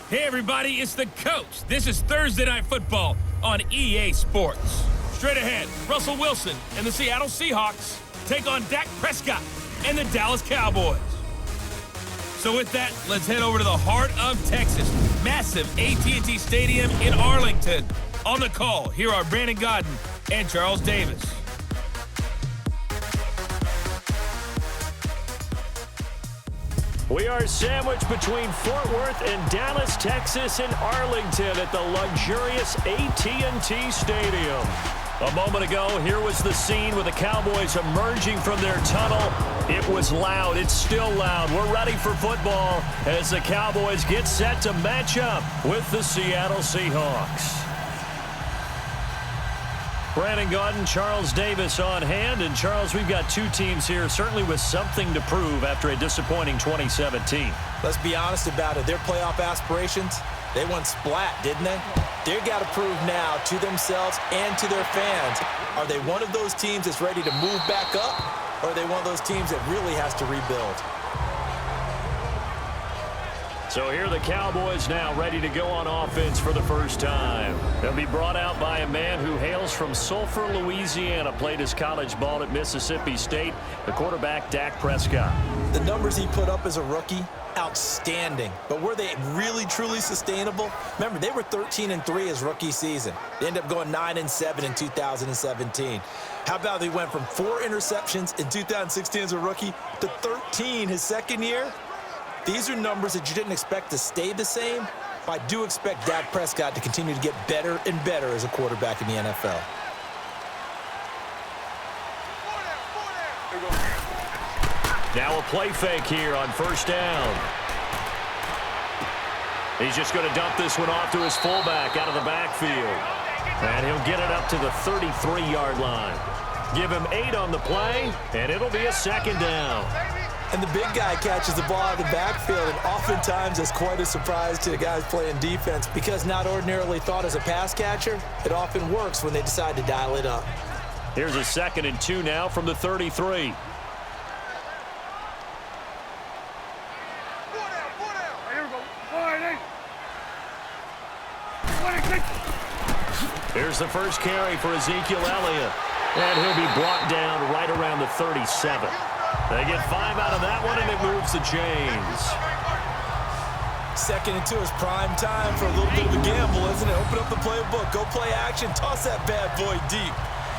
Hey everybody, it's the coach. This is Thursday Night Football on EA Sports. Straight ahead, Russell Wilson and the Seattle Seahawks take on Dak Prescott and the Dallas Cowboys. So with that, let's head over to the heart of Texas. Massive AT&T Stadium in Arlington. On the call, here are Brandon Godden and Charles Davis. We are sandwiched between Fort Worth and Dallas, Texas, and Arlington at the luxurious AT&T Stadium. A moment ago, here was the scene with the Cowboys emerging from their tunnel. It was loud. It's still loud. We're ready for football as the Cowboys get set to match up with the Seattle Seahawks. Brandon Godden, Charles Davis on hand. And, Charles, we've got two teams here certainly with something to prove after a disappointing 2017. Let's be honest about it. Their playoff aspirations, they went splat, didn't they? They've got to prove now to themselves and to their fans. Are they one of those teams that's ready to move back up, or are they one of those teams that really has to rebuild? So here are the Cowboys now ready to go on offense for the first time. They'll be brought out by a man who hails from Sulphur, Louisiana, played his college ball at Mississippi State, the quarterback Dak Prescott. The numbers he put up as a rookie, outstanding. But were they really, truly sustainable? Remember, they were 13-3 his rookie season. They ended up going 9-7 in 2017. How about they went from 4 interceptions in 2016 as a rookie to 13 his second year? These are numbers that you didn't expect to stay the same, but I do expect Dak Prescott to continue to get better and better as a quarterback in the NFL. Now a play fake here on first down. He's just going to dump this one off to his fullback out of the backfield. And he'll get it up to the 33-yard line. Give him 8 on the play, and it'll be a second down. And the big guy catches the ball out of the backfield, and oftentimes it's quite a surprise to the guys playing defense because not ordinarily thought as a pass catcher, it often works when they decide to dial it up. Here's a 2nd and 2 now from the 33. Here's the first carry for Ezekiel Elliott, and he'll be brought down right around the 37. They get 5 out of that one, and it moves the chains. 2nd and 2 is prime time for a little bit of a gamble, isn't it? Open up the playbook, go play action, toss that bad boy deep.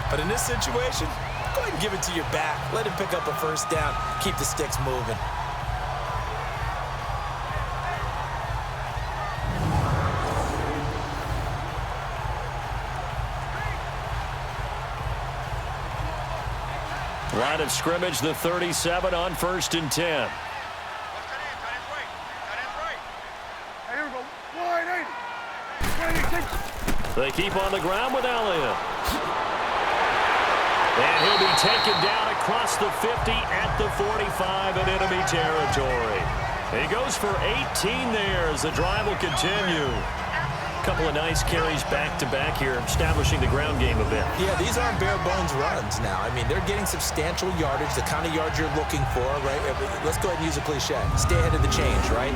But in this situation, go ahead and give it to your back. Let him pick up a first down. Keep the sticks moving. Line of scrimmage, the 37 on 1st and 10. They keep on the ground with Elliott. And he'll be taken down across the 50 at the 45 in enemy territory. He goes for 18 there as the drive will continue. Couple of nice carries back-to-back here, establishing the ground game a bit. Yeah, these aren't bare-bones runs now. I mean, they're getting substantial yardage, the kind of yards you're looking for, right? Let's go ahead and use a cliche. Stay ahead of the change, right?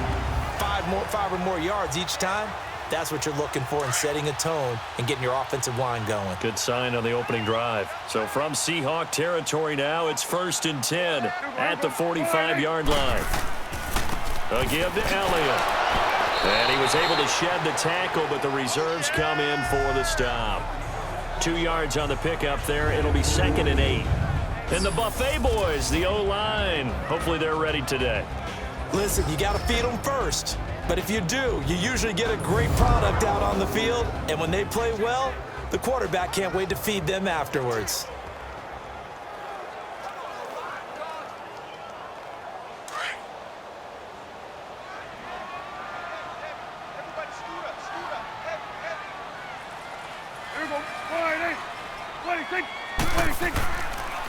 5 or more yards each time. That's what you're looking for in setting a tone and getting your offensive line going. Good sign on the opening drive. So from Seahawk territory now, it's 1st and 10 at the 45-yard line. A give to Elliott. And he was able to shed the tackle, but the reserves come in for the stop. 2 yards on the pickup there. It'll be 2nd and 8. And the Buffet boys, the O-line, hopefully they're ready today. Listen, you got to feed them first. But if you do, you usually get a great product out on the field. And when they play well, the quarterback can't wait to feed them afterwards.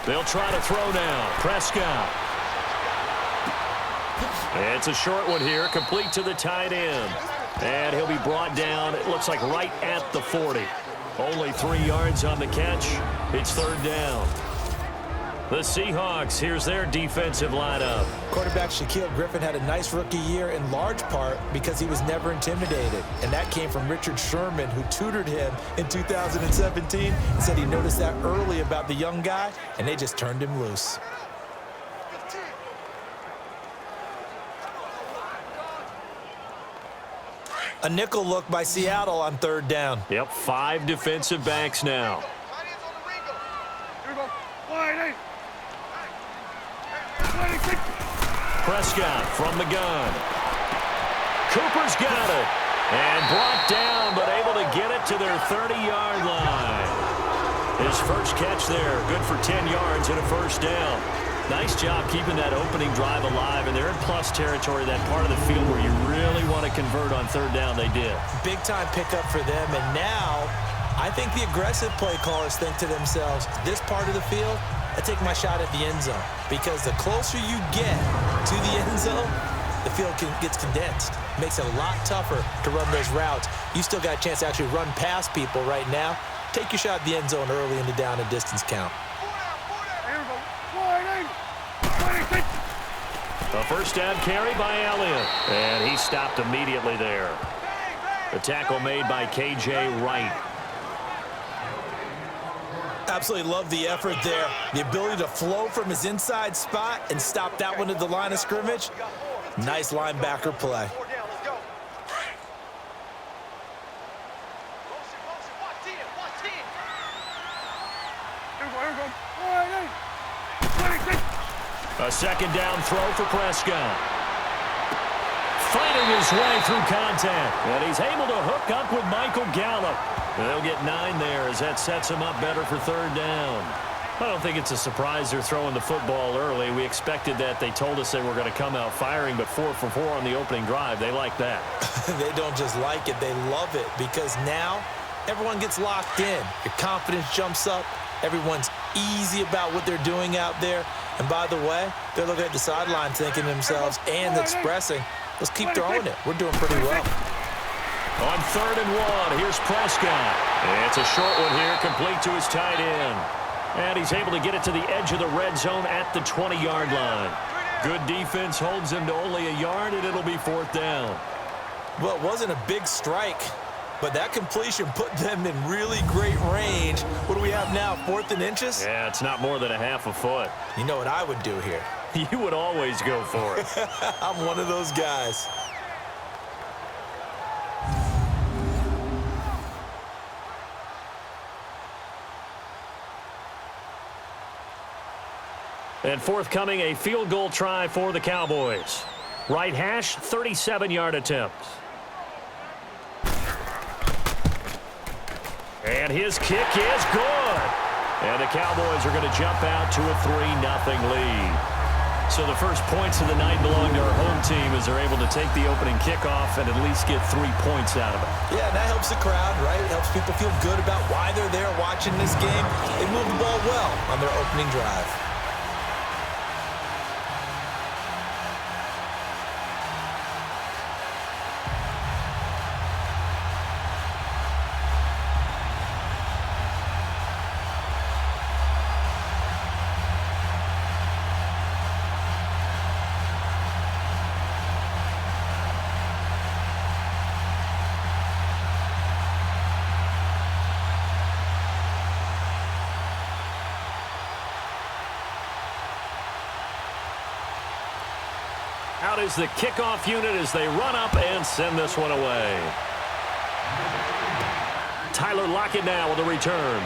They'll try to throw now. Prescott. It's a short one here, complete to the tight end. And he'll be brought down, it looks like right at the 40. Only 3 yards on the catch. It's 3rd down. The Seahawks, here's their defensive lineup. Quarterback Shaquille Griffin had a nice rookie year in large part because he was never intimidated. And that came from Richard Sherman, who tutored him in 2017 and said he noticed that early about the young guy, and they just turned him loose. A nickel look by Seattle on third down. Yep, 5 defensive backs now. Prescott from the gun. Cooper's got it. And brought down, but able to get it to their 30-yard line. His first catch there, good for 10 yards and a first down. Nice job keeping that opening drive alive, and they're in plus territory, that part of the field where you really want to convert on third down. They did. Big-time pickup for them, and now I think the aggressive play callers think to themselves, this part of the field, I take my shot at the end zone, because the closer you get to the end zone, the field gets condensed. Makes it a lot tougher to run those routes. You still got a chance to actually run past people right now. Take your shot at the end zone early in the down and distance count. A first down carry by Elliott, and he stopped immediately there. The tackle made by K.J. Wright. Absolutely love the effort there. The ability to flow from his inside spot and stop that one at the line of scrimmage. Nice linebacker play. A second down throw for Prescott. Fighting his way through contact. And he's able to hook up with Michael Gallup. They'll get 9 there as that sets him up better for third down. I don't think it's a surprise they're throwing the football early. We expected that. They told us they were going to come out firing, but 4 for 4 on the opening drive. They like that. They don't just like it, they love it, because now everyone gets locked in. Your confidence jumps up. Everyone's easy about what they're doing out there. And by the way, they're looking at the sideline thinking to themselves and expressing, let's keep throwing it. We're doing pretty well. On 3rd and 1, here's Prescott. It's a short one here, complete to his tight end. And he's able to get it to the edge of the red zone at the 20-yard line. Good defense holds him to only a yard, and it'll be 4th down. Well, it wasn't a big strike, but that completion put them in really great range. What do we have now, 4th and inches? Yeah, it's not more than a half a foot. You know what I would do here? You would always go for it. I'm one of those guys. And forthcoming, a field goal try for the Cowboys. Right hash, 37-yard attempt. And his kick is good. And the Cowboys are going to jump out to a 3-0 lead. So the first points of the night belong to our home team as they're able to take the opening kickoff and at least get 3 points out of it. Yeah, and that helps the crowd, right? It helps people feel good about why they're there watching this game. They moved the ball well on their opening drive. Out is the kickoff unit as they run up and send this one away. Tyler Lockett now with a return.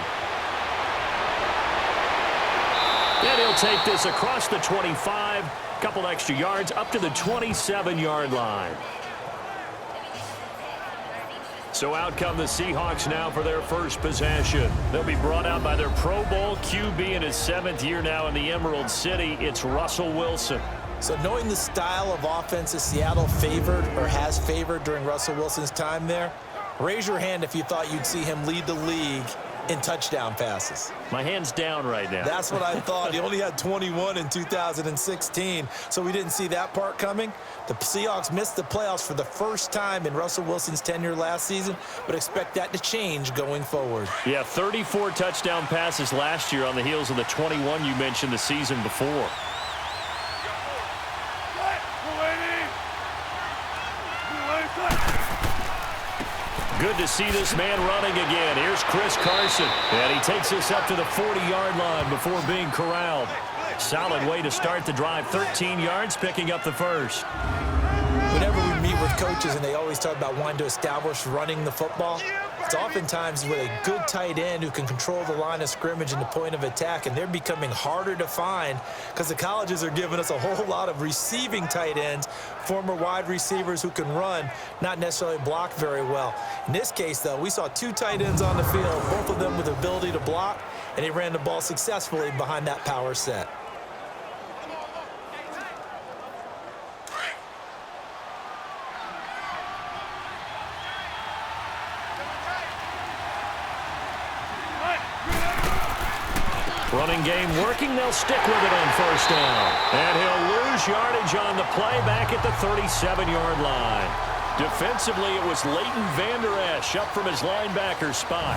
And he'll take this across the 25, couple extra yards up to the 27-yard line. So out come the Seahawks now for their first possession. They'll be brought out by their Pro Bowl QB in his 7th year now in the Emerald City. It's Russell Wilson. So knowing the style of offense that Seattle favored or has favored during Russell Wilson's time there, raise your hand if you thought you'd see him lead the league in touchdown passes. My hand's down right now. That's what I thought. He only had 21 in 2016, so we didn't see that part coming. The Seahawks missed the playoffs for the first time in Russell Wilson's tenure last season, but expect that to change going forward. Yeah, 34 touchdown passes last year on the heels of the 21 you mentioned the season before. Good to see this man running again. Here's Chris Carson. And he takes us up to the 40-yard line before being corralled. Solid way to start the drive. 13 yards, picking up the first. Whenever we meet with coaches and they always talk about wanting to establish running the football, it's oftentimes with a good tight end who can control the line of scrimmage and the point of attack, and they're becoming harder to find because the colleges are giving us a whole lot of receiving tight ends, former wide receivers who can run, not necessarily block very well. In this case, though, we saw 2 tight ends on the field, both of them with the ability to block, and he ran the ball successfully behind that power set. Running game working. They'll stick with it on first down. And he'll lose yardage on the play back at the 37-yard line. Defensively, it was Leighton Vander Esch up from his linebacker spot.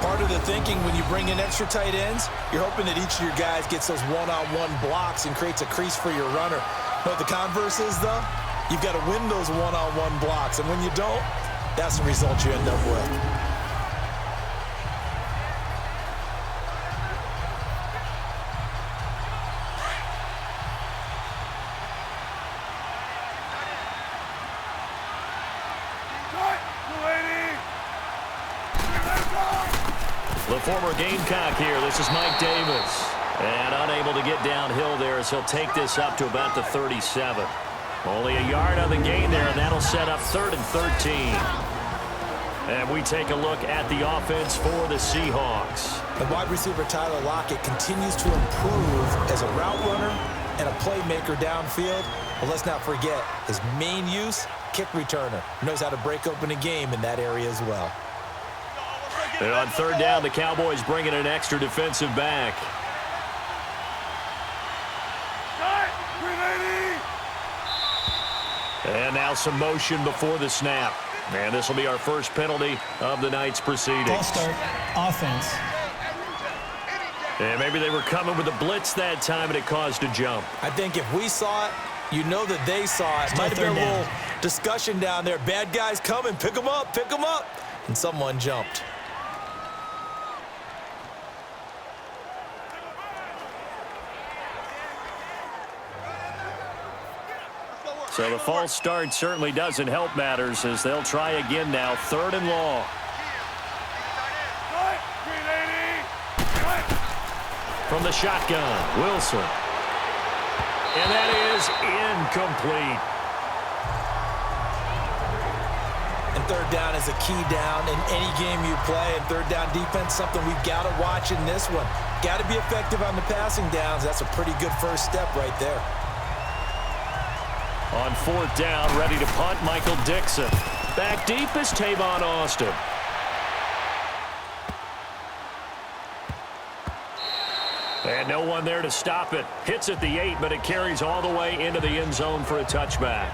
Part of the thinking when you bring in extra tight ends, you're hoping that each of your guys gets those one-on-one blocks and creates a crease for your runner. But the converse is, though, you've got to win those one-on-one blocks. And when you don't, that's the result you end up with. The former Gamecock here. This is Mike Davis. And unable to get downhill there as he'll take this up to about the 37. Only a yard on the gain there, and that'll set up 3rd and 13. And we take a look at the offense for the Seahawks. And wide receiver Tyler Lockett continues to improve as a route runner and a playmaker downfield. But let's not forget his main use, kick returner. Knows how to break open a game in that area as well. And on 3rd down, the Cowboys bring in an extra defensive back. And now some motion before the snap. And this will be our first penalty of the night's proceedings. Ball start, offense. And maybe they were coming with a blitz that time and it caused a jump. I think if we saw it, you know that they saw it. Still Might have been a 3rd down. little discussion down there. Bad guys coming, pick them up, pick them up. And someone jumped. So the false start certainly doesn't help matters as they'll try again now. 3rd and long. From the shotgun, Wilson. And that is incomplete. And 3rd down is a key down in any game you play. And 3rd down defense, something we've got to watch in this one. Got to be effective on the passing downs. That's a pretty good first step right there. On 4th down, ready to punt, Michael Dixon. Back deep is Tavon Austin. And no one there to stop it. Hits at the 8, but it carries all the way into the end zone for a touchback.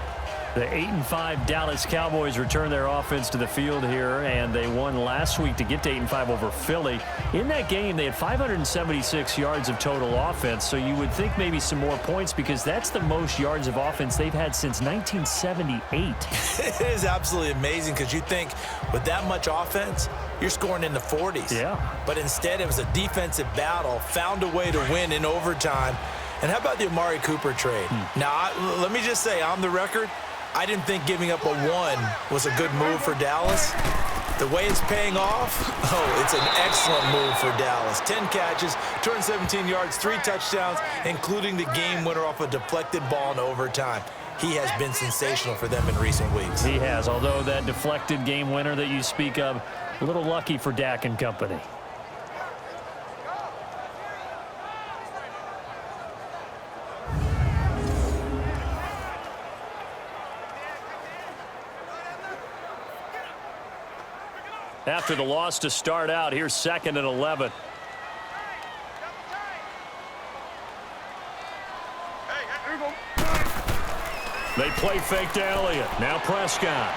The 8-5 Dallas Cowboys return their offense to the field here, and they won last week to get to 8-5 over Philly. In that game, they had 576 yards of total offense, so you would think maybe some more points because that's the most yards of offense they've had since 1978. It is absolutely amazing because you think with that much offense, you're scoring in the 40s. Yeah. But instead, it was a defensive battle, found a way to win in overtime. And how about the Amari Cooper trade? Now, let me just say, on the record, I didn't think giving up a 1 was a good move for Dallas. The way it's paying off, it's an excellent move for Dallas. 10 catches, 217 yards, 3 touchdowns, including the game winner off a deflected ball in overtime. He has been sensational for them in recent weeks. He has, although that deflected game winner that you speak of, a little lucky for Dak and company. after the loss to start out. Here's 2nd and 11. They play fake to Elliott. Now Prescott.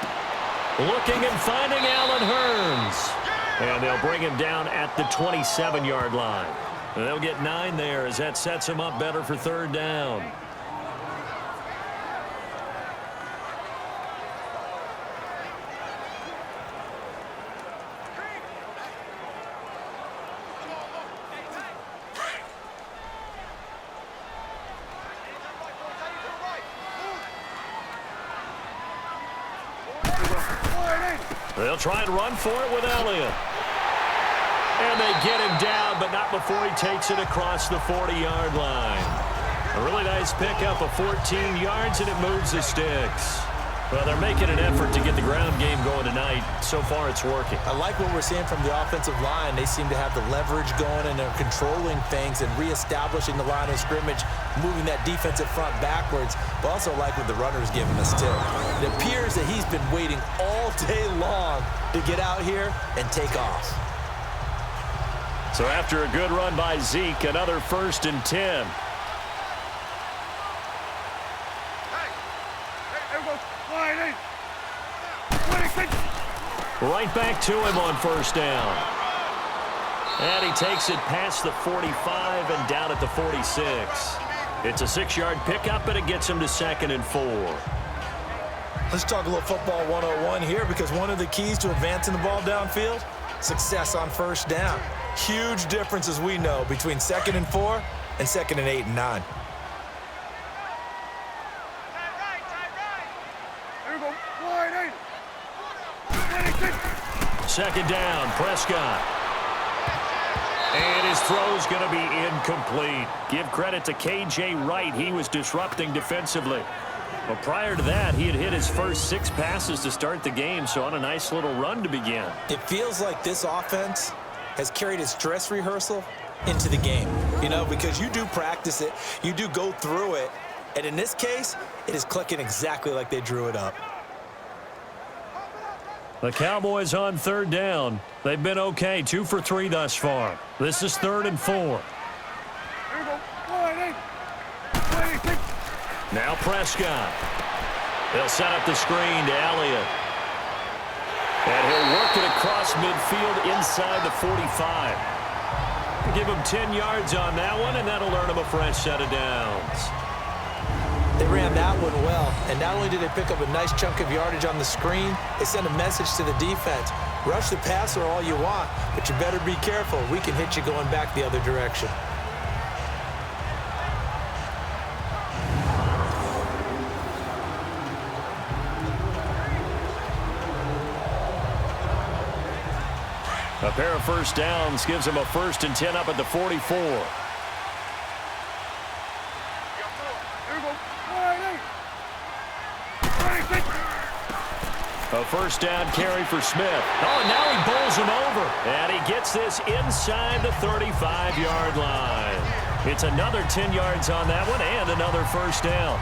Looking and finding Allen Hurns. And they'll bring him down at the 27-yard line. They'll get 9 there as that sets him up better for 3rd down. They'll try and run for it with Elliott. And they get him down, but not before he takes it across the 40-yard line. A really nice pickup of 14 yards, and it moves the sticks. Well, they're making an effort to get the ground game going tonight. So far, it's working. I like what we're seeing from the offensive line. They seem to have the leverage going, and they're controlling things and reestablishing the line of scrimmage, moving that defensive front backwards. But also like what the runner's giving us, too. It appears that he's been waiting all day long to get out here and take off. So after a good run by Zeke, another 1st and 10. Right back to him on 1st down. And he takes it past the 45 and down at the 46. It's a 6-yard pickup, and it gets him to 2nd and 4. Let's talk a little football 101 here, because one of the keys to advancing the ball downfield, success on 1st down. Huge difference, as we know, between 2nd and 4 and 2nd and 8 and 9. Second down, Prescott. And his throw's going to be incomplete. Give credit to K.J. Wright. He was disrupting defensively. But prior to that, he had hit his first 6 passes to start the game, so on a nice little run to begin. It feels like this offense has carried its dress rehearsal into the game, you know, because you do practice it, you do go through it, and in this case, it is clicking exactly like they drew it up. The Cowboys on 3rd down. They've been okay, 2 for 3 thus far. This is 3rd and 4. Now Prescott. They'll set up the screen to Elliott. And he'll work it across midfield inside the 45. Give him 10 yards on that one, and that'll earn him a fresh set of downs. They ran that one well, and not only did they pick up a nice chunk of yardage on the screen, they sent a message to the defense. Rush the passer all you want, but you better be careful. We can hit you going back the other direction. A pair of 1st downs gives him a 1st and 10 up at the 44. A 1st down carry for Smith. Oh, and now he bowls him over. And he gets this inside the 35-yard line. It's another 10 yards on that one and another 1st down.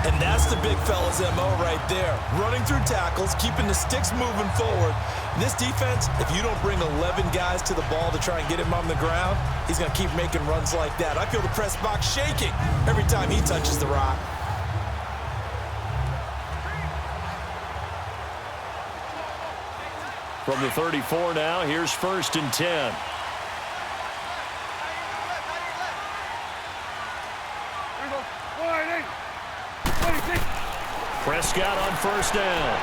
And that's the big fella's MO right there. Running through tackles, keeping the sticks moving forward. This defense, if you don't bring 11 guys to the ball to try and get him on the ground, he's going to keep making runs like that. I feel the press box shaking every time he touches the rock. From the 34 now, here's 1st and 10. Prescott on 1st down.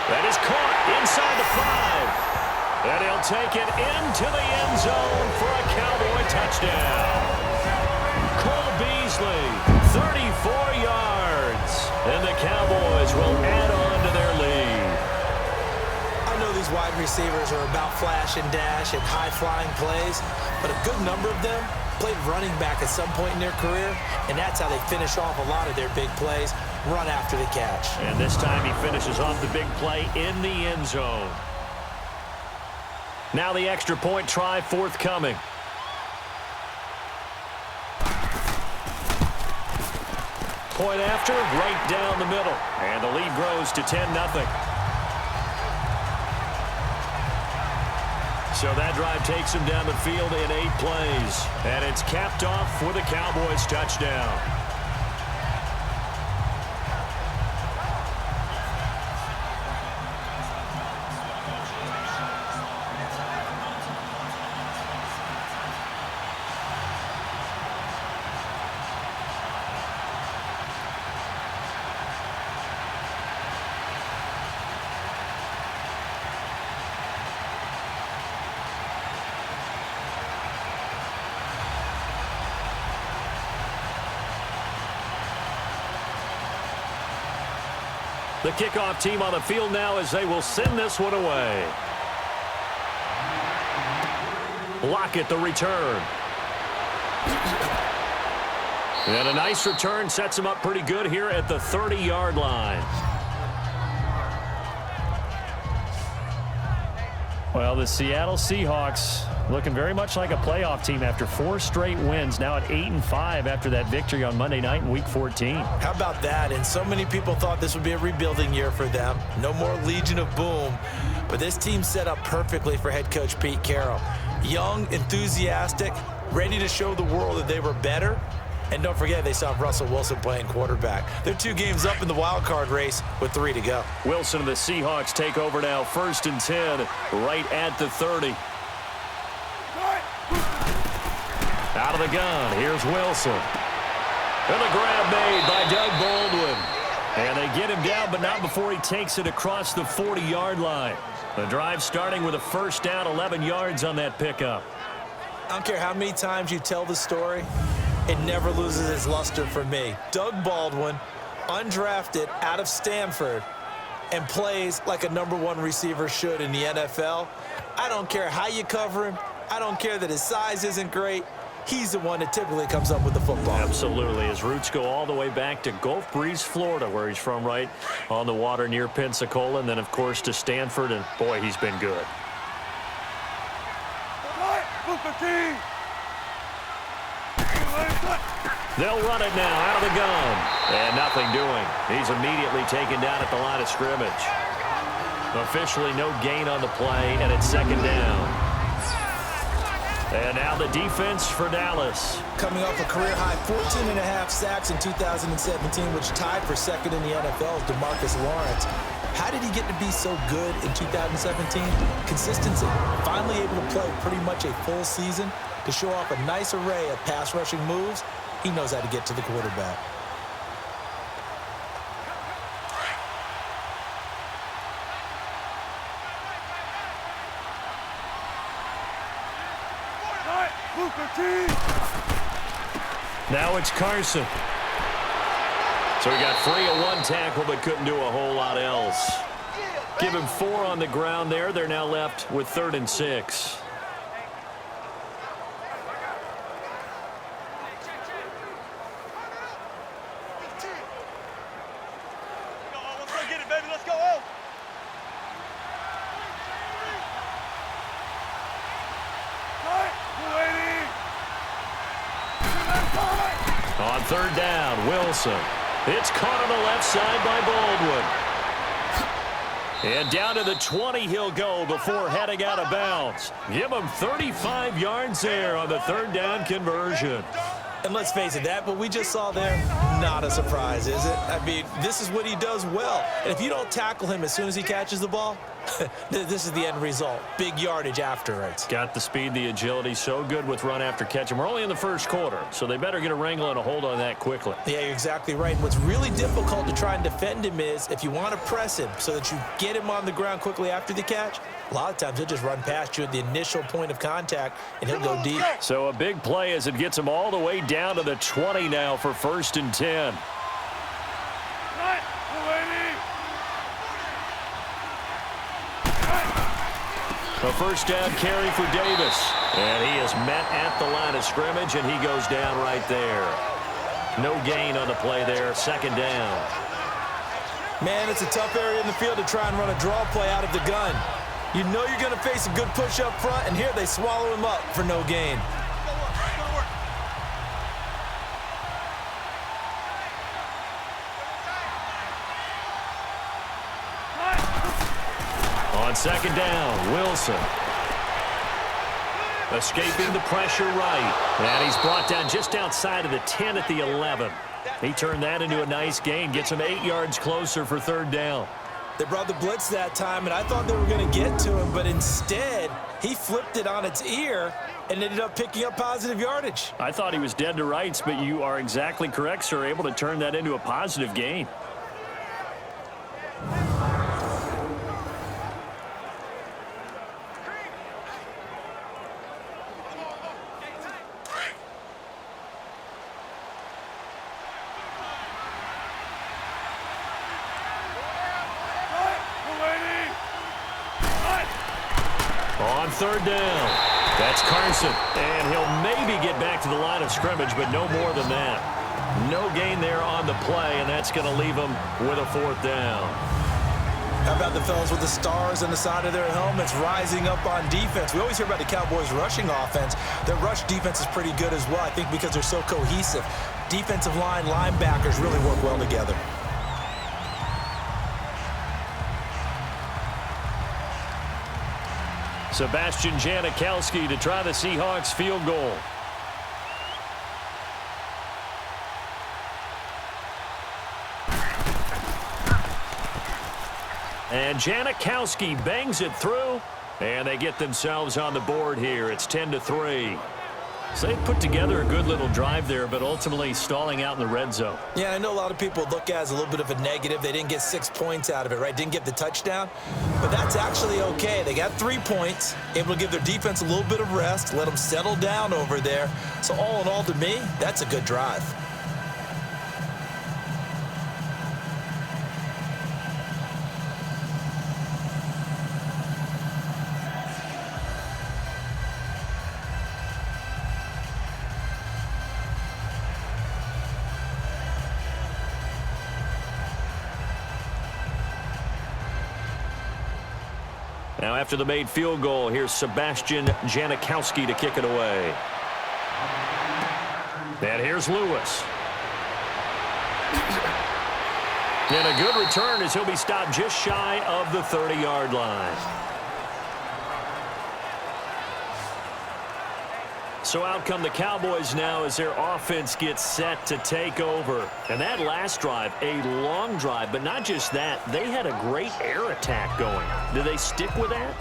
That is caught inside the 5. And he'll take it into the end zone for a Cowboy touchdown. Cole Beasley, 34 yards. And the Cowboys will add on to their lead. I know these wide receivers are about flash and dash and high-flying plays, but a good number of them played running back at some point in their career, and that's how they finish off a lot of their big plays, run after the catch. And this time he finishes off the big play in the end zone. Now the extra point try forthcoming. Point after, right down the middle. And the lead grows to 10-0. So that drive takes him down the field in 8 plays. And it's capped off with a Cowboys touchdown. The kickoff team on the field now as they will send this one away. Lockett the return. And a nice return sets him up pretty good here at the 30-yard line. Well, the Seattle Seahawks looking very much like a playoff team after 4 straight wins, now at 8-5 after that victory on Monday night in Week 14. How about that? And so many people thought this would be a rebuilding year for them. No more Legion of Boom. But this team set up perfectly for head coach Pete Carroll. Young, enthusiastic, ready to show the world that they were better. And don't forget, they saw Russell Wilson playing quarterback. They're 2 games up in the wild card race with 3 to go. Wilson and the Seahawks take over now, 1st and 10, right at the 30. Out of the gun, here's Wilson. And a grab made by Doug Baldwin. And they get him down, but not before he takes it across the 40-yard line. The drive starting with a 1st down, 11 yards on that pickup. I don't care how many times you tell the story, it never loses its luster for me. Doug Baldwin, undrafted out of Stanford, and plays like a #1 receiver should in the NFL. I don't care how you cover him. I don't care that his size isn't great. He's the one that typically comes up with the football. Absolutely. His roots go all the way back to Gulf Breeze, Florida, where he's from, right on the water near Pensacola, and then, of course, to Stanford, and, boy, he's been good. They'll run it now out of the gun. And nothing doing. He's immediately taken down at the line of scrimmage. Officially no gain on the play, and it's 2nd down. And now the defense for Dallas. Coming off a career-high 14.5 sacks in 2017, which tied for 2nd in the NFL's DeMarcus Lawrence. How did he get to be so good in 2017? Consistency. Finally able to play pretty much a full season to show off a nice array of pass-rushing moves. He knows how to get to the quarterback. Now it's Carson. So he got free of 1 tackle but couldn't do a whole lot else. Give him 4 on the ground there. They're now left with 3rd and 6. On 3rd down, Wilson. It's caught on the left side by Baldwin. And down to the 20 he'll go before heading out of bounds. Give him 35 yards there on the 3rd down conversion. And let's face it, that what we just saw there, not a surprise, is it? I mean, this is what he does well. And if you don't tackle him as soon as he catches the ball, this is the end result. Big yardage afterwards. Got the speed, the agility, so good with run after catch. And we're only in the 1st quarter, so they better get a wrangle and a hold on that quickly. Yeah, you're exactly right. What's really difficult to try and defend him is if you want to press him so that you get him on the ground quickly after the catch, a lot of times he'll just run past you at the initial point of contact, and he'll go deep. So a big play as it gets him all the way down to the 20 now for 1st and 10. A 1st down carry for Davis. And he is met at the line of scrimmage, and he goes down right there. No gain on the play there, 2nd down. Man, it's a tough area in the field to try and run a draw play out of the gun. You know you're going to face a good push up front, and here they swallow him up for no gain. On 2nd down, Wilson. Escaping the pressure right. And he's brought down just outside of the 10 at the 11. He turned that into a nice gain. Gets him 8 yards closer for third down. They brought the blitz that time, and I thought they were going to get to him, but instead he flipped it on its ear and ended up picking up positive yardage. I thought he was dead to rights, but you are exactly correct, sir. Able to turn that into a positive gain. On third down, that's Carson. And he'll maybe get back to the line of scrimmage, but no more than that. No gain there on the play, and that's going to leave him with a fourth down. How about the fellas with the stars on the side of their helmets rising up on defense? We always hear about the Cowboys' rushing offense. Their rush defense is pretty good as well, I think, because they're so cohesive. Defensive line, linebackers really work well together. Sebastian Janikowski to try the Seahawks field goal. And Janikowski bangs it through, and they get themselves on the board here. It's 10-3. So they put together a good little drive there, but ultimately stalling out in the red zone. Yeah, I know a lot of people look at it as a little bit of a negative. They didn't get 6 points out of it, right? Didn't get the touchdown. But that's actually okay. They got 3 points, able to give their defense a little bit of rest, let them settle down over there. So all in all, to me, that's a good drive. Now after the made field goal, here's Sebastian Janikowski to kick it away. And here's Lewis. And a good return as he'll be stopped just shy of the 30-yard line. So out come the Cowboys now as their offense gets set to take over. And that last drive, a long drive, but not just that. They had a great air attack going. Do they stick with that?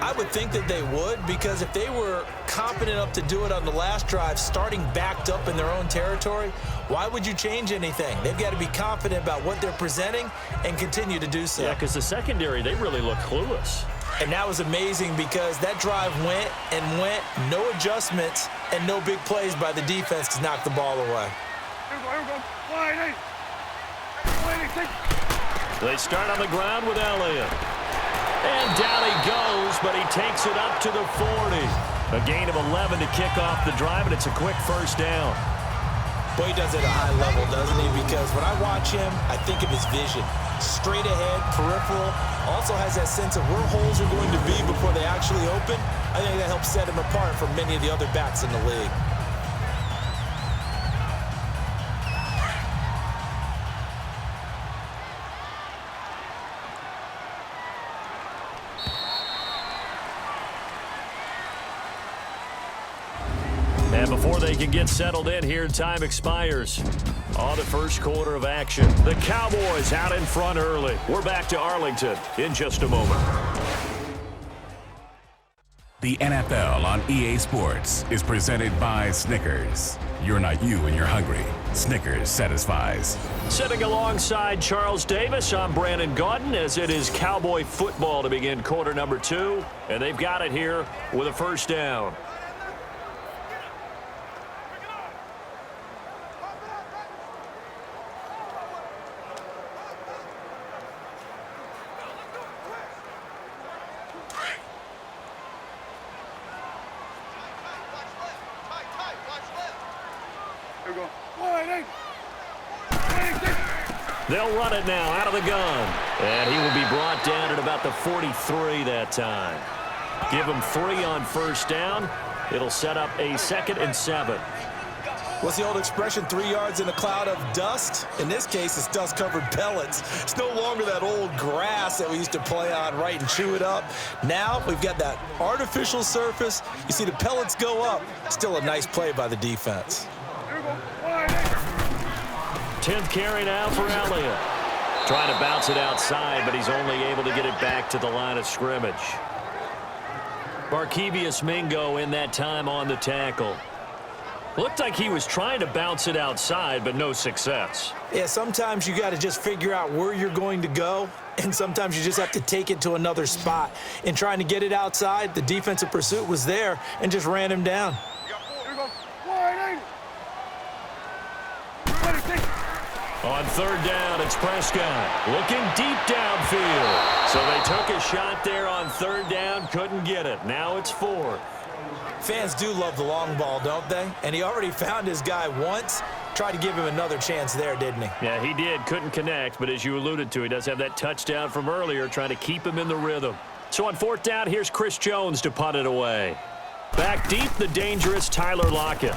I would think that they would, because if they were competent enough to do it on the last drive, starting backed up in their own territory, why would you change anything? They've got to be confident about what they're presenting and continue to do so. Yeah, because the secondary, they really look clueless. And that was amazing because that drive went and went, no adjustments and no big plays by the defense to knock the ball away. They start on the ground with Elliott. And down he goes, but he takes it up to the 40. A gain of 11 to kick off the drive, and it's a quick first down. Boy, he does it at a high level, doesn't he? Because when I watch him, I think of his vision. Straight ahead, peripheral, also has that sense of where holes are going to be before they actually open. I think that helps set him apart from many of the other backs in the league. And before they can get settled in here, time expires on the first quarter of action. The Cowboys out in front early. We're back to Arlington in just a moment. The NFL on EA Sports is presented by Snickers. You're not you when you're hungry. Snickers satisfies. Sitting alongside Charles Davis, I'm Brandon Gaudin as it is Cowboy football to begin quarter number 2. And they've got it here with a first down. They'll run it now out of the gun. And he will be brought down at about the 43 that time. Give him 3 on first down. It'll set up a 2nd and 7. What's the old expression, 3 yards in a cloud of dust? In this case, it's dust-covered pellets. It's no longer that old grass that we used to play on, right, and chew it up. Now we've got that artificial surface. You see the pellets go up. Still a nice play by the defense. 10th carry now for Elliott. Trying to bounce it outside, but he's only able to get it back to the line of scrimmage. Barkevious Mingo in that time on the tackle. Looked like he was trying to bounce it outside, but no success. Yeah, sometimes you got to just figure out where you're going to go, and sometimes you just have to take it to another spot. In trying to get it outside, the defensive pursuit was there and just ran him down. On 3rd down, it's Prescott looking deep downfield. So they took a shot there on 3rd down, couldn't get it. Now it's 4th. Fans do love the long ball, don't they? And he already found his guy once. Tried to give him another chance there, didn't he? Yeah, he did. Couldn't connect, but as you alluded to, he does have that touchdown from earlier, trying to keep him in the rhythm. So on 4th down, here's Chris Jones to punt it away. Back deep, the dangerous Tyler Lockett.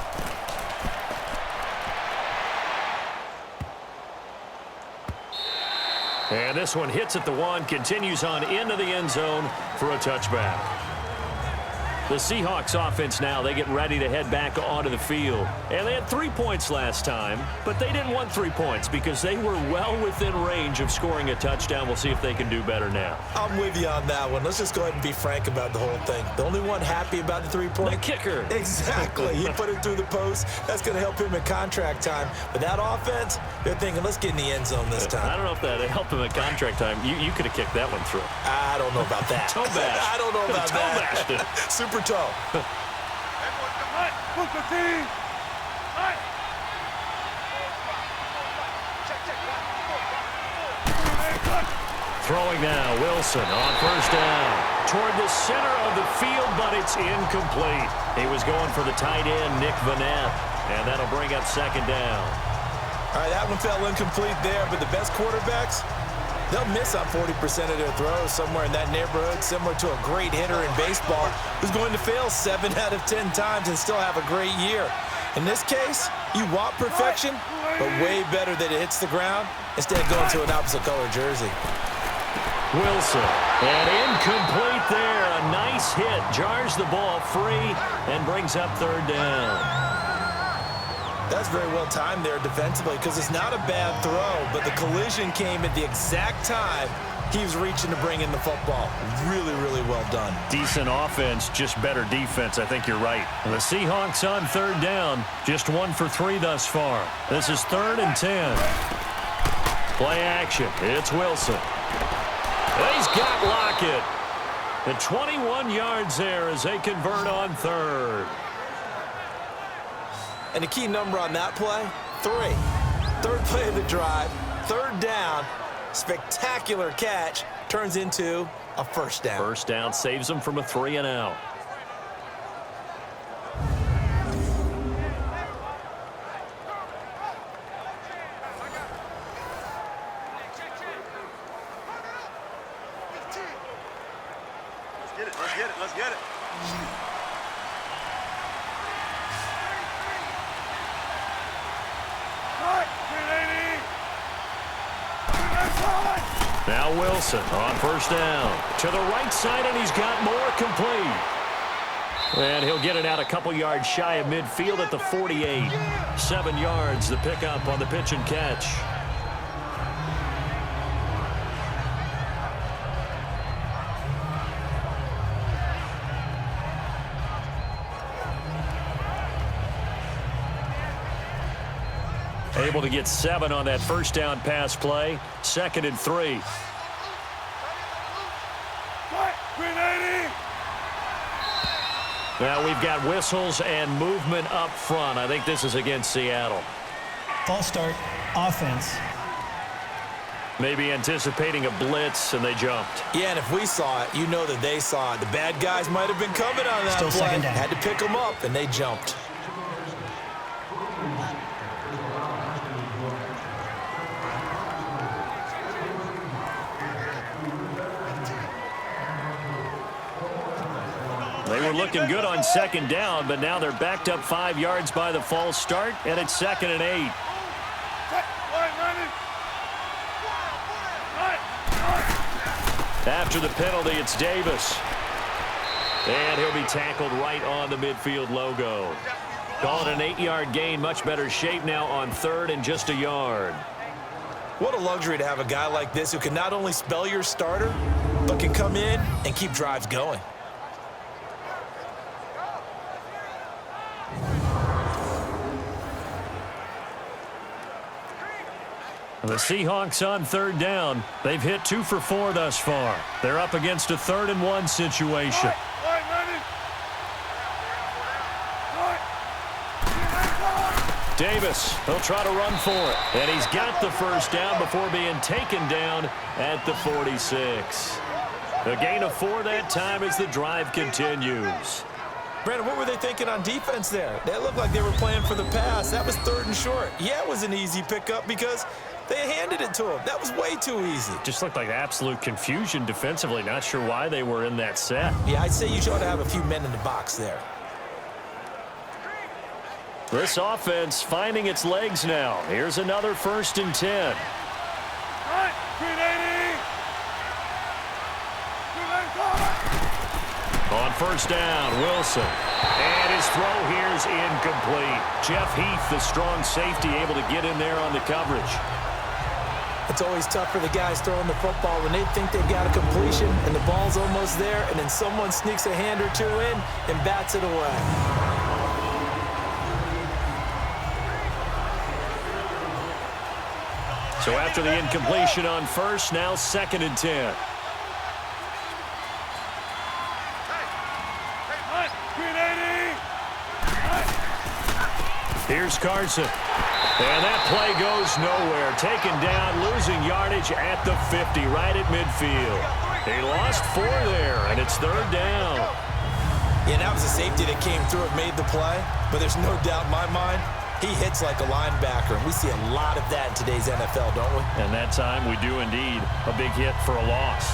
And this one hits at the 1, continues on into the end zone for a touchback. The Seahawks offense now, they get ready to head back onto the field. And they had 3 points last time, but they didn't want 3 points because they were well within range of scoring a touchdown. We'll see if they can do better now. I'm with you on that one. Let's just go ahead and be frank about the whole thing. The only one happy about the 3-point? The kicker. Exactly. He put it through the post. That's going to help him in contract time. But that offense, they're thinking, let's get in the end zone this time. I don't know if that helped him at contract time. You could have kicked that one through. I don't know about that. Toe bash. I don't know about that. Super toe. Throwing now, Wilson on 1st down. Toward the center of the field, but it's incomplete. He was going for the tight end, Nick Vanette, and that'll bring up 2nd down. All right, that one fell incomplete there, but the best quarterbacks, they'll miss on 40% of their throws, somewhere in that neighborhood, similar to a great hitter in baseball who's going to fail 7 out of 10 times and still have a great year. In this case, you want perfection, but way better that it hits the ground instead of going to an opposite color jersey. Wilson, and incomplete there. A nice hit, jars the ball free and brings up 3rd down. That's very well timed there defensively because it's not a bad throw, but the collision came at the exact time he was reaching to bring in the football. Really, really well done. Decent offense, just better defense. I think you're right. And the Seahawks on 3rd down, just 1 for 3 thus far. This is 3rd and 10. Play action. It's Wilson. He's got Lockett. And 21 yards there as they convert on 3rd. And the key number on that play, 3. 3rd play of the drive, 3rd down, spectacular catch, turns into a 1st down. 1st down saves them from a 3-and-out. Let's get it. Now Wilson on 1st down. To the right side, and he's got more complete. And he'll get it out a couple yards shy of midfield at the 48. 7 yards, the pickup on the pitch and catch. Able to get 7 on that 1st down pass play. 2nd and 3. Now we've got whistles and movement up front. I think this is against Seattle. False start, offense. Maybe anticipating a blitz, and they jumped. Yeah, and if we saw it, you know that they saw it. The bad guys might have been coming on that Still play. 2nd down. Had to pick them up, and they jumped. They They were looking good on second down, but now they're backed up 5 yards by the false start, and it's 2nd and 8. After the penalty, it's Davis. And he'll be tackled right on the midfield logo. Call it an 8-yard gain. Much better shape now on 3rd and just a yard. What a luxury to have a guy like this who can not only spell your starter, but can come in and keep drives going. The Seahawks on 3rd down. They've hit 2 for 4 thus far. They're up against a 3rd and 1 situation. Davis, he'll try to run for it. And he's got the first down before being taken down at the 46. A gain of 4 that time as the drive continues. Brandon, what were they thinking on defense there? They looked like they were playing for the pass. That was 3rd and short. Yeah, it was an easy pickup because they handed it to him. That was way too easy. Just looked like absolute confusion defensively. Not sure why they were in that set. Yeah, I'd say you ought to have a few men in the box there. This offense finding its legs now. Here's another 1st and 10. On 1st down, Wilson. And his throw here's incomplete. Jeff Heath, the strong safety, able to get in there on the coverage. It's always tough for the guys throwing the football when they think they've got a completion and the ball's almost there, and then someone sneaks a hand or two in and bats it away. So after the incompletion on 1st, now 2nd and 10. Here's Carson. And that play goes nowhere. Taken down, losing yardage at the 50, right at midfield. He lost 4 there, and it's 3rd down. Yeah, that was a safety that came through and made the play, but there's no doubt in my mind, he hits like a linebacker, and we see a lot of that in today's NFL, don't we? And that time we do indeed. A big hit for a loss.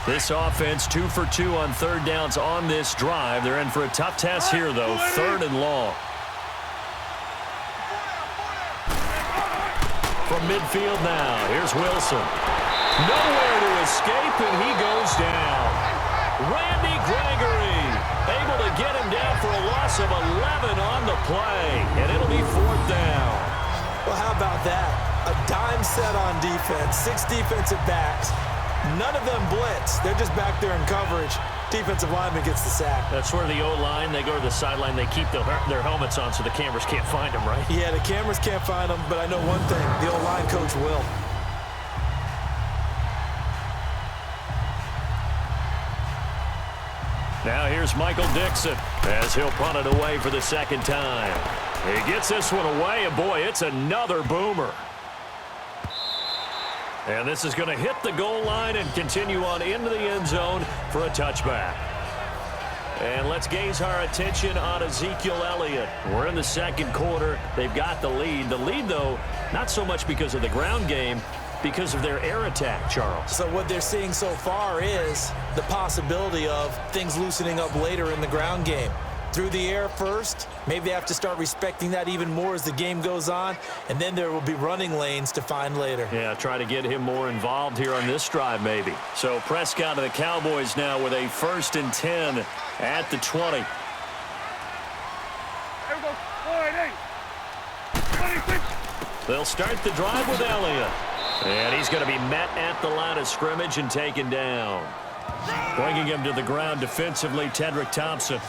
This offense 2 for 2 on 3rd downs on this drive. They're in for a tough test here, though. 3rd and long. From midfield now, here's Wilson. Nowhere to escape, and he goes down. Randy Gregory able to get him down for a loss of 11 on the play, and it'll be 4th down. Well, how about that? A dime set on defense, 6 defensive backs. None of them blitz. They're just back there in coverage. Defensive lineman gets the sack. That's where the O-line, they go to the sideline, they keep their helmets on so the cameras can't find them, right? Yeah, the cameras can't find them, but I know one thing. The O-line coach will. Now here's Michael Dixon as he'll punt it away for the 2nd time. He gets this one away, and boy, it's another boomer. And this is going to hit the goal line and continue on into the end zone for a touchback. And let's gaze our attention on Ezekiel Elliott. We're in the 2nd quarter. They've got the lead. The lead, though, not so much because of the ground game, because of their air attack, Charles. So what they're seeing so far is the possibility of things loosening up later in the ground game. Through the air first, maybe they have to start respecting that even more as the game goes on, and then there will be running lanes to find later. Yeah, try to get him more involved here on this drive maybe. So Prescott and the Cowboys now with a 1st and 10 at the 20. They'll start the drive with Elliott. And he's going to be met at the line of scrimmage and taken down. Bringing him to the ground defensively, Tedrick Thompson.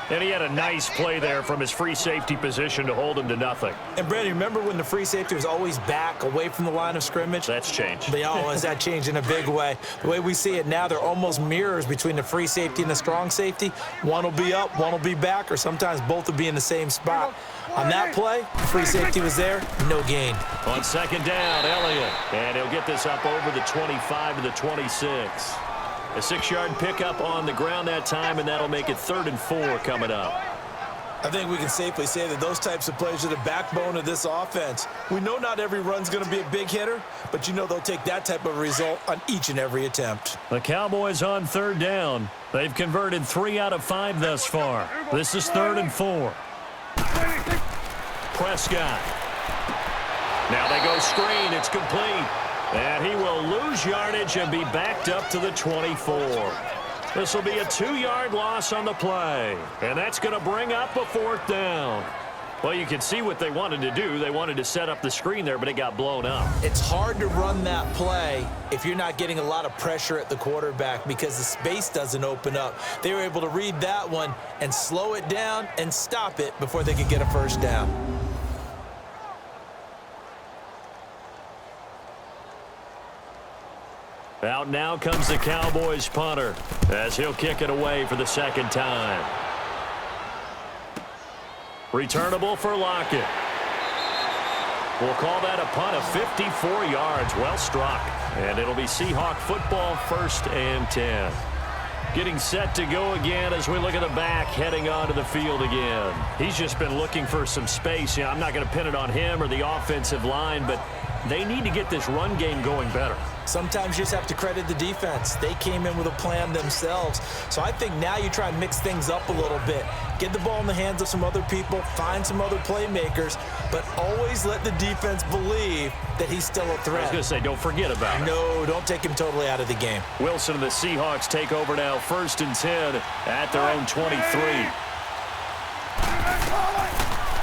And he had a nice play there from his free safety position to hold him to nothing. And, Brandon, remember when the free safety was always back away from the line of scrimmage? That's changed. Has that changed in a big way? The way we see it now, they're almost mirrors between the free safety and the strong safety. One will be up, one will be back, or sometimes both will be in the same spot. On that play, free safety was there, no gain. On 2nd down, Elliott. And he'll get this up over the 25 to the 26. A 6-yard pickup on the ground that time, and that'll make it 3rd and 4 coming up. I think we can safely say that those types of plays are the backbone of this offense. We know not every run's going to be a big hitter, but you know they'll take that type of result on each and every attempt. The Cowboys on third down. They've converted 3 out of 5 thus far. This is 3rd and 4. Prescott. Now they go screen. It's complete. And he will lose yardage and be backed up to the 24. This will be a 2-yard loss on the play. And that's going to bring up a 4th down. Well, you can see what they wanted to do. They wanted to set up the screen there, but it got blown up. It's hard to run that play if you're not getting a lot of pressure at the quarterback because the space doesn't open up. They were able to read that one and slow it down and stop it before they could get a first down. Out now comes the Cowboys punter as he'll kick it away for the 2nd time. Returnable for Lockett. We'll call that a punt of 54 yards. Well struck. And it'll be Seahawk football, 1st and 10. Getting set to go again as we look at the back heading onto the field again. He's just been looking for some space. I'm not going to pin it on him or the offensive line, but they need to get this run game going better. Sometimes you just have to credit the defense. They came in with a plan themselves. So I think now you try and mix things up a little bit. Get the ball in the hands of some other people, find some other playmakers, but always let the defense believe that he's still a threat. I was going to say, don't forget about it. No, don't take him totally out of the game. Wilson and the Seahawks take over now, 1st and 10 at their own 23.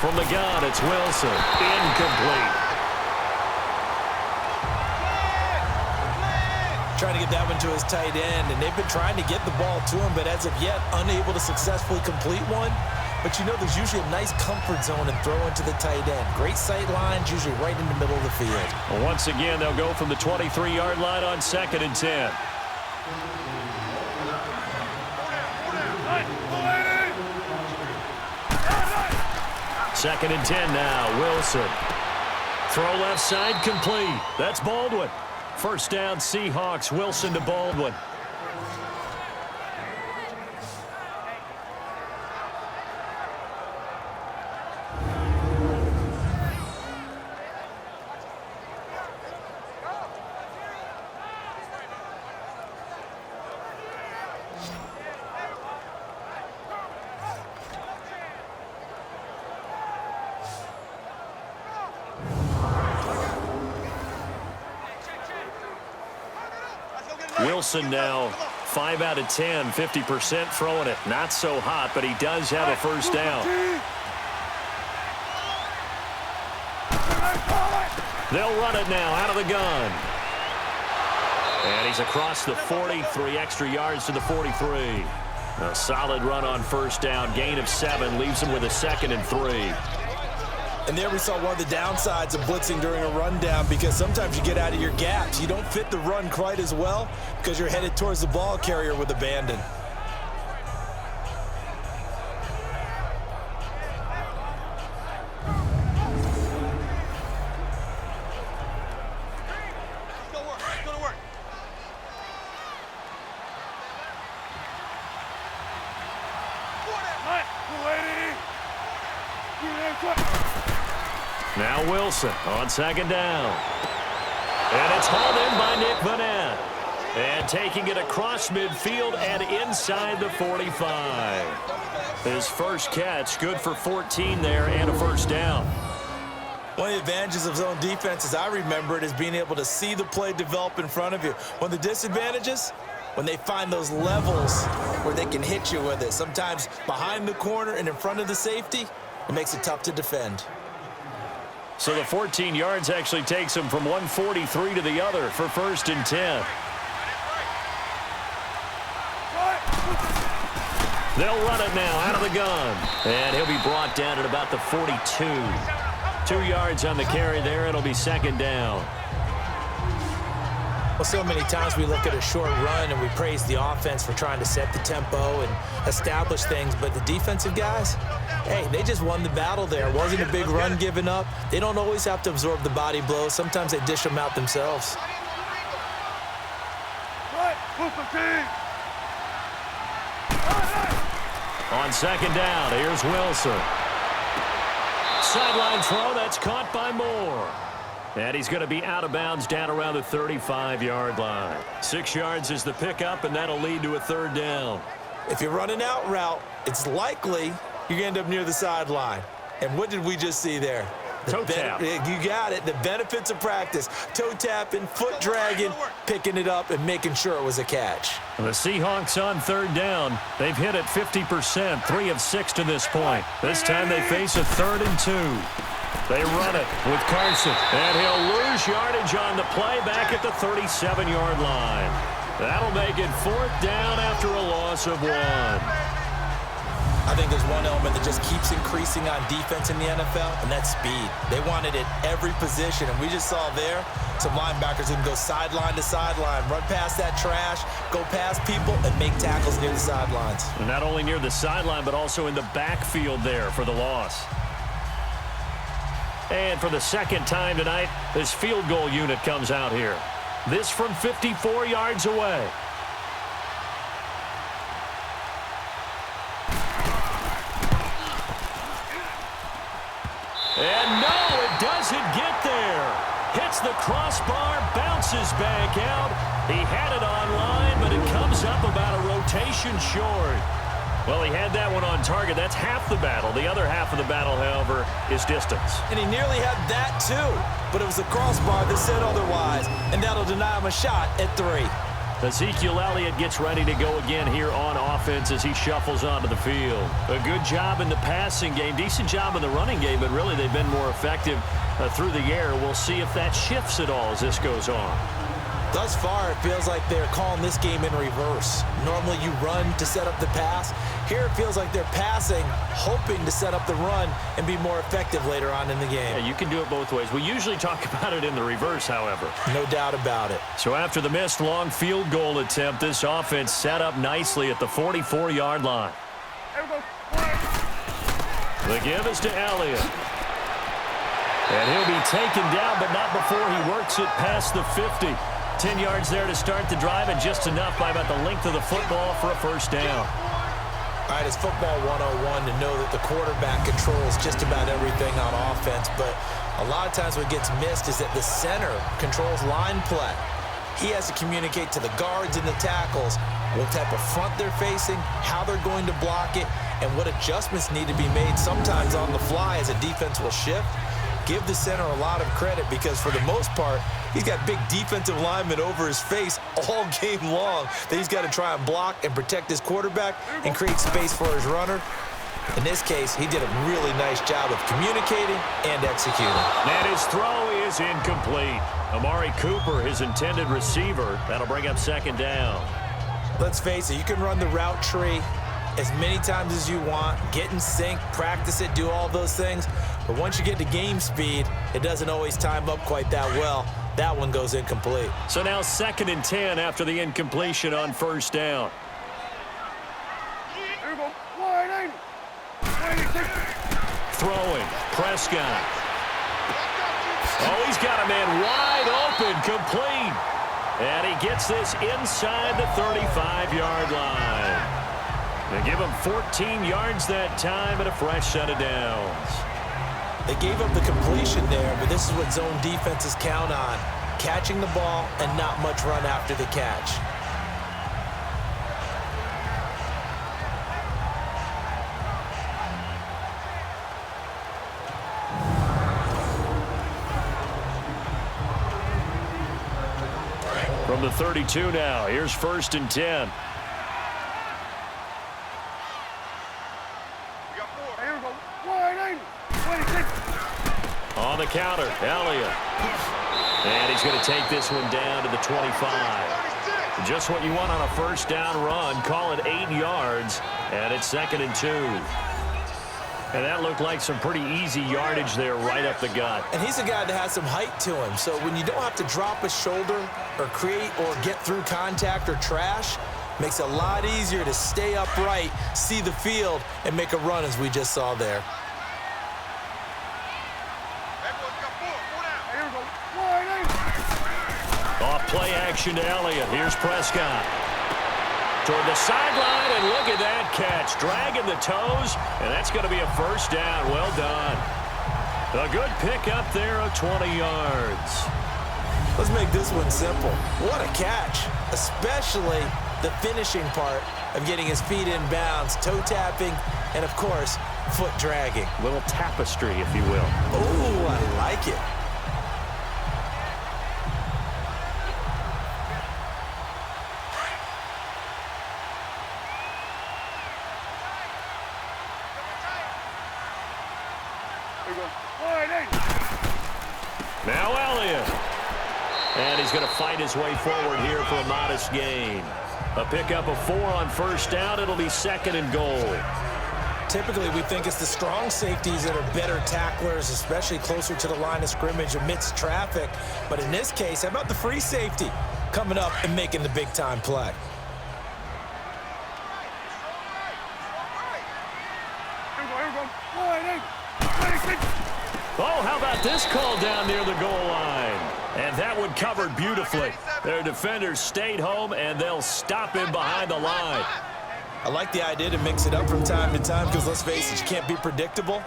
From the gun, it's Wilson. Incomplete. Trying to get that one to his tight end, and they've been trying to get the ball to him, but as of yet, unable to successfully complete one. But you know there's usually a nice comfort zone and throw into the tight end. Great sight lines, usually right in the middle of the field. Well, once again, they'll go from the 23-yard line on 2nd and 10. Second and 10 now, Wilson. Throw left side, complete. That's Baldwin. First down, Seahawks. Wilson to Baldwin. Wilson now 5 out of 10, 50% throwing it. Not so hot, but he does have a first down. They'll run it now out of the gun. And he's across the 40, 3 extra yards to the 43. A solid run on first down, gain of 7, leaves him with a 2nd and 3. And there we saw one of the downsides of blitzing during a rundown because sometimes you get out of your gaps. You don't fit the run quite as well because you're headed towards the ball carrier with abandon. Now Wilson on 2nd down. And it's hauled in by Nick Vanette. And taking it across midfield and inside the 45. His first catch, good for 14 there and a first down. One of the advantages of zone defense, as I remember it, is being able to see the play develop in front of you. One of the disadvantages, when they find those levels where they can hit you with it. Sometimes behind the corner and in front of the safety, it makes it tough to defend. So the 14 yards actually takes him from 143 to the other for 1st and 10. They'll run it now out of the gun. And he'll be brought down at about the 42. 2 yards on the carry there. It'll be 2nd down. Well, so many times we look at a short run and we praise the offense for trying to set the tempo and establish things, but the defensive guys, hey, they just won the battle there. It wasn't a big run given up. They don't always have to absorb the body blows. Sometimes they dish them out themselves. On second down, here's Wilson. Sideline throw, that's caught by Moore. And he's going to be out of bounds down around the 35-yard line. 6 yards is the pickup, and that'll lead to a third down. If you're running out route, it's likely you're going to end up near the sideline. And what did we just see there? Toe tap. You got it. The benefits of practice. Toe tapping, foot dragging, picking it up, and making sure it was a catch. The Seahawks on third down. They've hit it 50%, 3 of 6 to this point. This time they face a 3rd and 2. They run it with Carson, and he'll lose yardage on the play back at the 37-yard line. That'll make it 4th down after a loss of 1. I think there's one element that just keeps increasing on defense in the NFL, and that's speed. They want it at every position, and we just saw there some linebackers who can go sideline to sideline, run past that trash, go past people, and make tackles near the sidelines. And not only near the sideline, but also in the backfield there for the loss. And for the second time tonight, this field goal unit comes out here. This from 54 yards away. And no, it doesn't get there. Hits the crossbar, bounces back out. He had it on line, but it comes up about a rotation short. Well, he had that one on target. That's half the battle. The other half of the battle, however, is distance. And he nearly had that, too. But it was the crossbar that said otherwise, and that'll deny him a shot at 3. Ezekiel Elliott gets ready to go again here on offense as he shuffles onto the field. A good job in the passing game, decent job in the running game, but really they've been more effective through the air. We'll see if that shifts at all as this goes on. Thus far, it feels like they're calling this game in reverse. Normally you run to set up the pass. Here it feels like they're passing, hoping to set up the run and be more effective later on in the game. Yeah, you can do it both ways. We usually talk about it in the reverse, however. No doubt about it. So after the missed long field goal attempt, this offense set up nicely at the 44-yard line. The give is to Elliott. And he'll be taken down, but not before he works it past the 50. 10 yards there to start the drive, and just enough by about the length of the football for a first down. All right, it's football 101 to know that the quarterback controls just about everything on offense, but a lot of times what gets missed is that the center controls line play. He has to communicate to the guards and the tackles what type of front they're facing, how they're going to block it, and what adjustments need to be made sometimes on the fly as a defense will shift. Give the center a lot of credit because for the most part, he's got big defensive linemen over his face all game long that he's got to try and block and protect his quarterback and create space for his runner. In this case, he did a really nice job of communicating and executing. And his throw is incomplete. Amari Cooper, his intended receiver. That'll bring up second down. Let's face it, you can run the route tree as many times as you want, get in sync, practice it, do all those things. But once you get to game speed, it doesn't always time up quite that well. That one goes incomplete. So now 2nd and 10 after the incompletion on first down. Throwing, Prescott. Oh, he's got a man wide open, complete. And he gets this inside the 35-yard line. They give him 14 yards that time and a fresh set of downs. They gave up the completion there, but this is what zone defenses count on. Catching the ball and not much run after the catch. From the 32 now, here's 1st and 10. On the counter, Elliott. And he's going to take this one down to the 25. Just what you want on a first down run. Call it 8 yards, and it's 2nd and 2. And that looked like some pretty easy yardage there right up the gut. And he's a guy that has some height to him. So when you don't have to drop a shoulder or create or get through contact or trash, makes it a lot easier to stay upright, see the field, and make a run as we just saw there. Off play action to Elliott. Here's Prescott. toward the sideline, and look at that catch. Dragging the toes, and that's going to be a first down. Well done. A good pickup there of 20 yards. Let's make this one simple. What a catch, especially the finishing part of getting his feet in bounds, toe tapping, and, of course, foot dragging. Little tapestry, if you will. Ooh, I like it. Now Elliott. And he's going to fight his way forward here for a modest gain. A pickup of 4 on first down. It'll be 2nd and goal. Typically, we think it's the strong safeties that are better tacklers, especially closer to the line of scrimmage amidst traffic. But in this case, how about the free safety coming up and making the big-time play? Oh, how about this call down near the goal line? And that one covered beautifully. Their defenders stayed home, and they'll stop him behind the line. I like the idea to mix it up from time to time because, let's face it, you can't be predictable.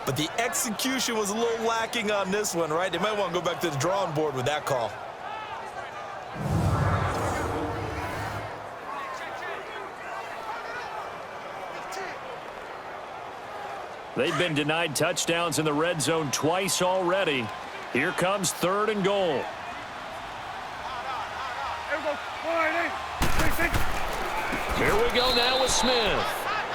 But the execution was a little lacking on this one, right? They might want to go back to the drawing board with that call. They've been denied touchdowns in the red zone twice already. Here comes 3rd and goal. Here we go now with Smith.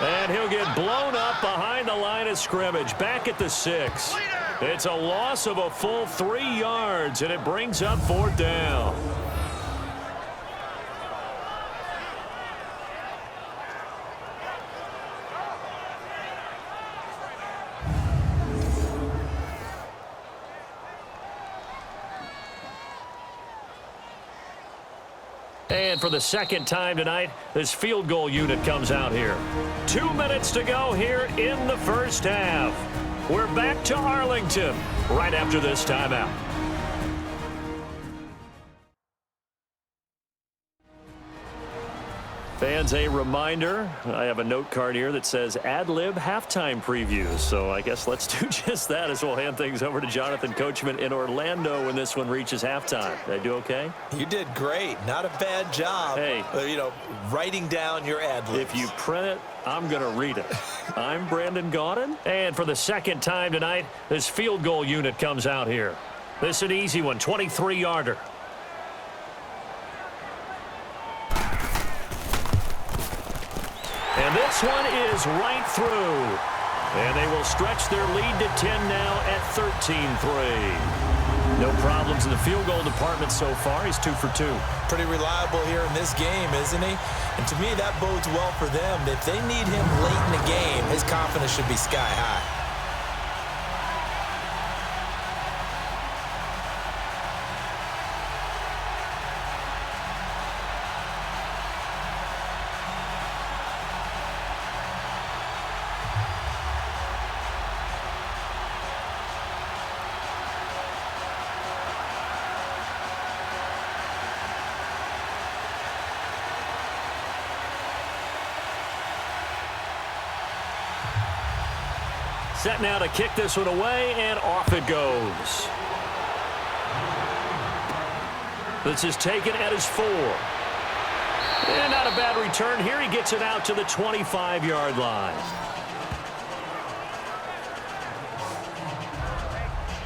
And he'll get blown up behind the line of scrimmage, back at the 6. It's a loss of a full 3 yards, and it brings up 4th down. And for the 2nd time tonight, this field goal unit comes out here. 2 minutes to go here in the first half. We're back to Arlington right after this timeout. Fans, a reminder, I have a note card here that says ad-lib halftime previews. So I guess let's do just that as we'll hand things over to Jonathan Coachman in Orlando when this one reaches halftime. Did I do okay? You did great. Not a bad job. Hey. Writing down your ad-libs. If you print it, I'm going to read it. I'm Brandon Gaudin. And for the 2nd time tonight, this field goal unit comes out here. This is an easy one, 23-yarder. And this one is right through. And they will stretch their lead to 10 now at 13-3. No problems in the field goal department so far. He's 2 for 2. Pretty reliable here in this game, isn't he? And to me, that bodes well for them. If they need him late in the game, his confidence should be sky high. Set now to kick this one away, and off it goes. This is taken at his 4. And not a bad return here. He gets it out to the 25-yard line.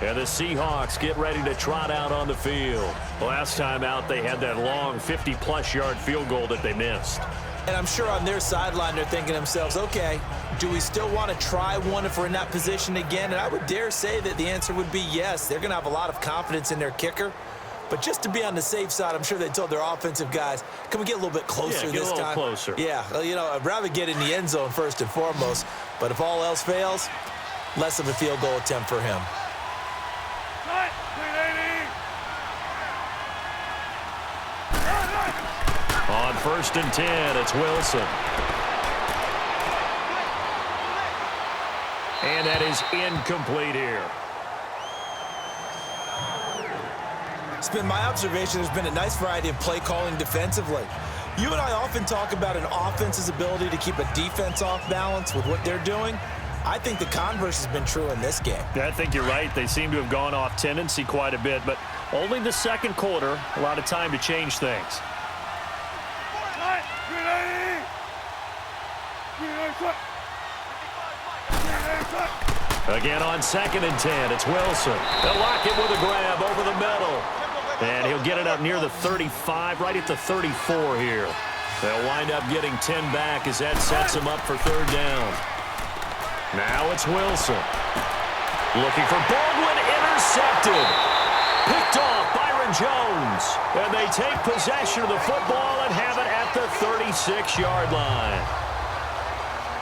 And the Seahawks get ready to trot out on the field. Last time out, they had that long 50-plus yard field goal that they missed. And I'm sure on their sideline, they're thinking to themselves, okay, do we still want to try one if we're in that position again? And I would dare say that the answer would be yes. They're going to have a lot of confidence in their kicker. But just to be on the safe side, I'm sure they told their offensive guys, can we get a little bit closer this time? Yeah, get a little closer. Yeah, I'd rather get in the end zone first and foremost. But if all else fails, less of a field goal attempt for him. On 1st and 10, it's Wilson. And that is incomplete here. It's been my observation there's been a nice variety of play calling defensively. You and I often talk about an offense's ability to keep a defense off balance with what they're doing. I think the converse has been true in this game. Yeah, I think you're right. They seem to have gone off tendency quite a bit, but only the second quarter, a lot of time to change things. Again on 2nd and 10, it's Wilson. They'll lock it with a grab over the middle. And he'll get it up near the 35, right at the 34 here. They'll wind up getting 10 back as that sets them up for 3rd down. Now it's Wilson. Looking for Baldwin, intercepted. Picked off Byron Jones. And they take possession of the football and have it at the 36-yard line.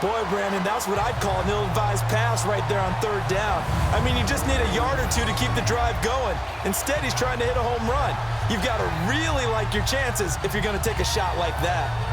Boy, Brandon, that's what I'd call an ill-advised pass right there on 3rd down. I mean, you just need a yard or two to keep the drive going. Instead, he's trying to hit a home run. You've got to really like your chances if you're going to take a shot like that.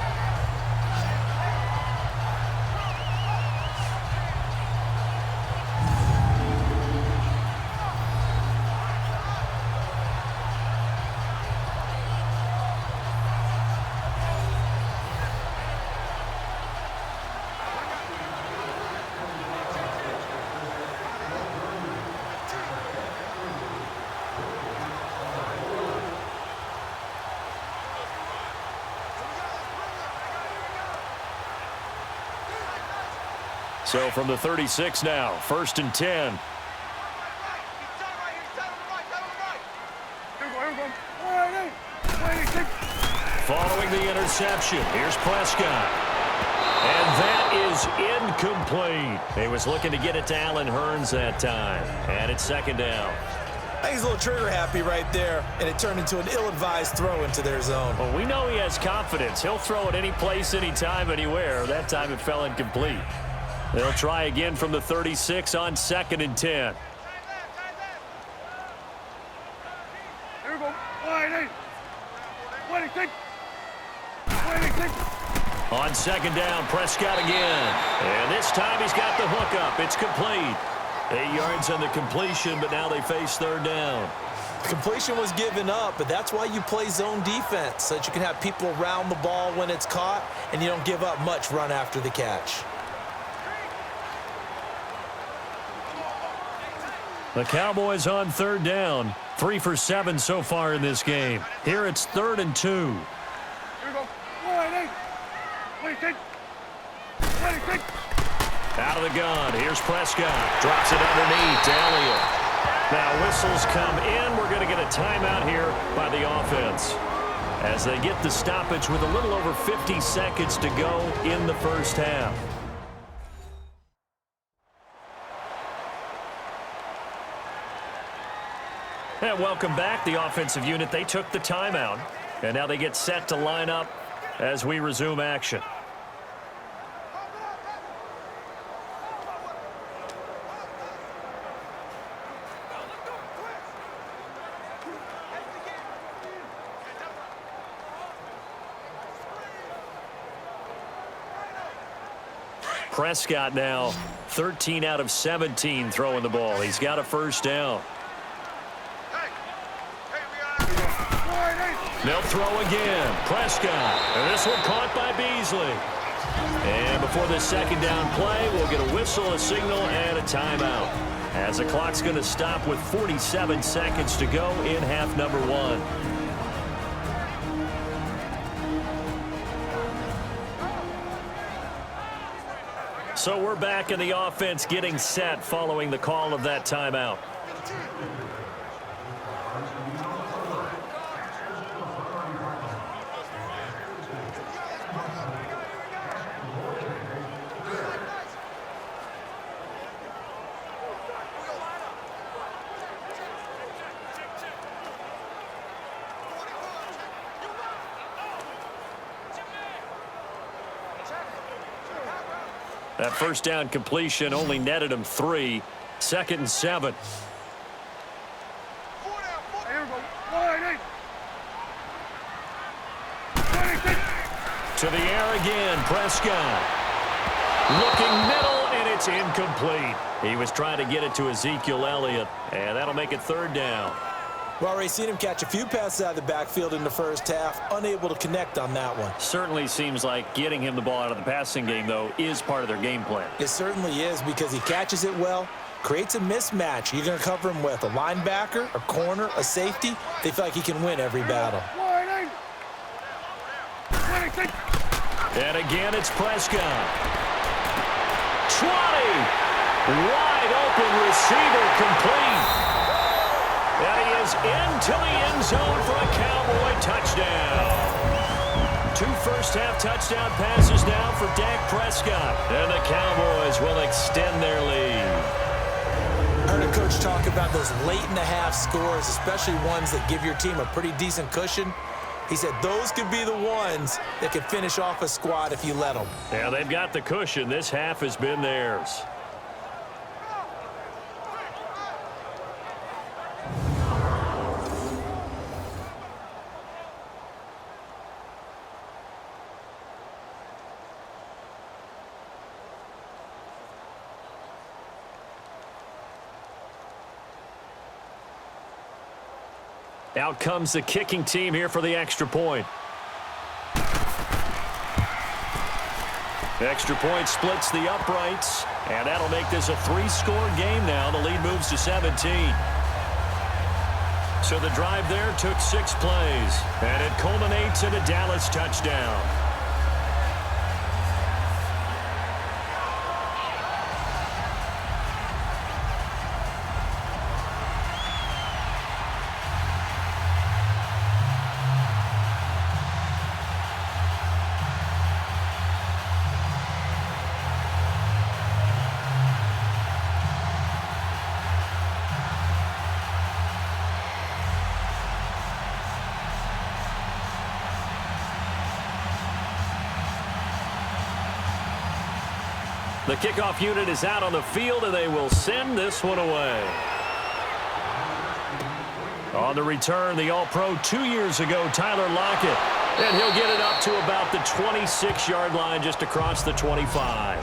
So from the 36 now, 1st and 10. Following the interception, here's Prescott. And that is incomplete. He was looking to get it to Allen Hurns that time. And it's 2nd down. I think he's a little trigger happy right there, and it turned into an ill-advised throw into their zone. Well, we know he has confidence. He'll throw it any place, anytime, anywhere. That time it fell incomplete. They'll try again from the 36 on 2nd and 10. On 2nd down, Prescott again. And this time he's got the hook up. It's complete. 8 yards on the completion, but now they face 3rd down. Completion was given up, but that's why you play zone defense, so that you can have people around the ball when it's caught, and you don't give up much run after the catch. The Cowboys on 3rd down. 3 for 7 so far in this game. Here it's 3rd and 2. Out of the gun. Here's Prescott. Drops it underneath to Elliott. Now whistles come in. We're going to get a timeout here by the offense as they get the stoppage with a little over 50 seconds to go in the 1st half. And welcome back. The offensive unit, they took the timeout. And now they get set to line up as we resume action. Prescott now 13 out of 17 throwing the ball. He's got a 1st down. They'll throw again. Prescott. And this one caught by Beasley. And before the 2nd down play, we'll get a whistle, a signal, and a timeout. As the clock's going to stop with 47 seconds to go in half number 1. So we're back in the offense getting set following the call of that timeout. That 1st down completion only netted him 3. 2nd and 7. To the air again, Prescott. Looking middle, and it's incomplete. He was trying to get it to Ezekiel Elliott, and that'll make it 3rd down. Well, already seen him catch a few passes out of the backfield in the first half, unable to connect on that one. Certainly seems like getting him the ball out of the passing game, though, is part of their game plan. It certainly is because he catches it well, creates a mismatch. You're going to cover him with a linebacker, a corner, a safety. They feel like he can win every battle. And again, it's Prescott. 20! Wide open receiver complete. And he is into the end zone for a Cowboy touchdown. 2 first-half touchdown passes now for Dak Prescott. And the Cowboys will extend their lead. I heard a coach talk about those late-in-the-half scores, especially ones that give your team a pretty decent cushion. He said those could be the ones that could finish off a squad if you let them. Yeah, they've got the cushion. This half has been theirs. Out comes the kicking team here for the extra point. The extra point splits the uprights, and that'll make this a 3-score game now. The lead moves to 17. So the drive there took 6 plays, and it culminates in a Dallas touchdown. The kickoff unit is out on the field, and they will send this one away. On the return, the All-Pro 2 years ago, Tyler Lockett. And he'll get it up to about the 26-yard line, just across the 25.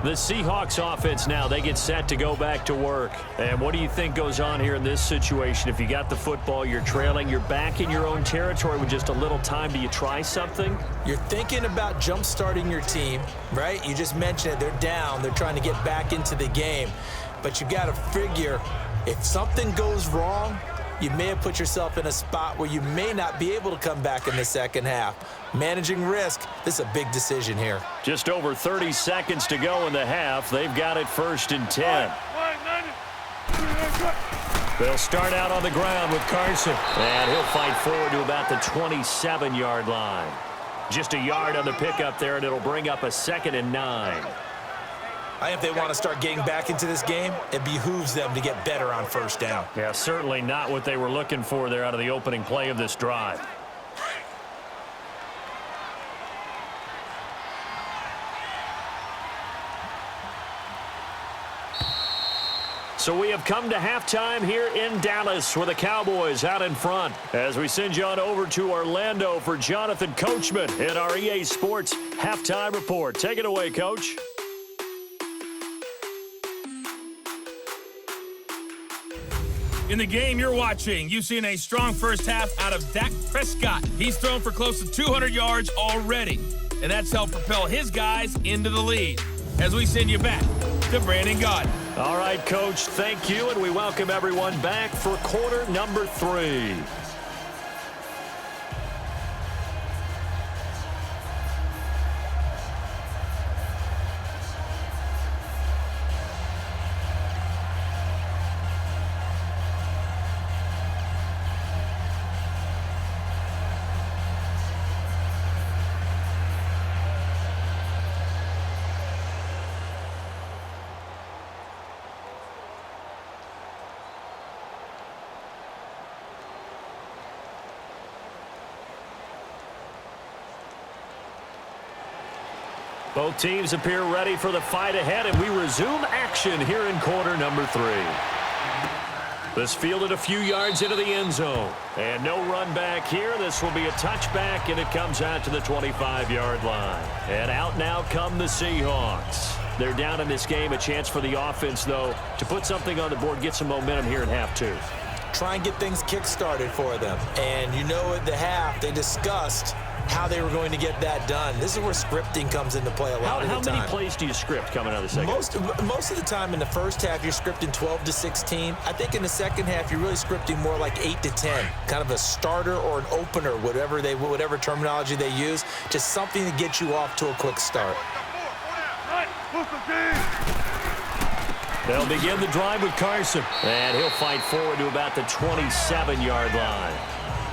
The Seahawks offense now, they get set to go back to work. And what do you think goes on here in this situation? If you got the football, you're trailing, you're back in your own territory with just a little time. Do you try something? You're thinking about jump-starting your team, right? You just mentioned it. They're down. They're trying to get back into the game. But you got to figure if something goes wrong, you may have put yourself in a spot where you may not be able to come back in the second half. Managing risk, this is a big decision here. Just over 30 seconds to go in the half. They've got it 1st and 10. They'll start out on the ground with Carson. And he'll fight forward to about the 27-yard line. Just a yard on the pickup there, and it'll bring up a 2nd and 9. I think if they want to start getting back into this game, it behooves them to get better on 1st down. Yeah, certainly not what they were looking for there out of the opening play of this drive. So we have come to halftime here in Dallas with the Cowboys out in front. As we send you on over to Orlando for Jonathan Coachman in our EA Sports Halftime Report. Take it away, Coach. In the game you're watching, you've seen a strong first half out of Dak Prescott. He's thrown for close to 200 yards already, and that's helped propel his guys into the lead. As we send you back to Brandon Gaudin. All right, Coach, thank you, and we welcome everyone back for quarter number 3. Both teams appear ready for the fight ahead, and we resume action here in quarter number 3. This fielded a few yards into the end zone. And no run back here. This will be a touchback, and it comes out to the 25-yard line. And out now come the Seahawks. They're down in this game. A chance for the offense, though, to put something on the board, get some momentum here in half two. Try and get things kick-started for them. And you know at the half, they discussed how they were going to get that done. This is where scripting comes into play a lot of the time. How many plays do you script coming out of the second? Most of the time in the first half, you're scripting 12 to 16. I think in the second half, you're really scripting more like 8 to 10, kind of a starter or an opener, whatever terminology they use, just something to get you off to a quick start. They'll begin the drive with Carson, and he'll fight forward to about the 27-yard line.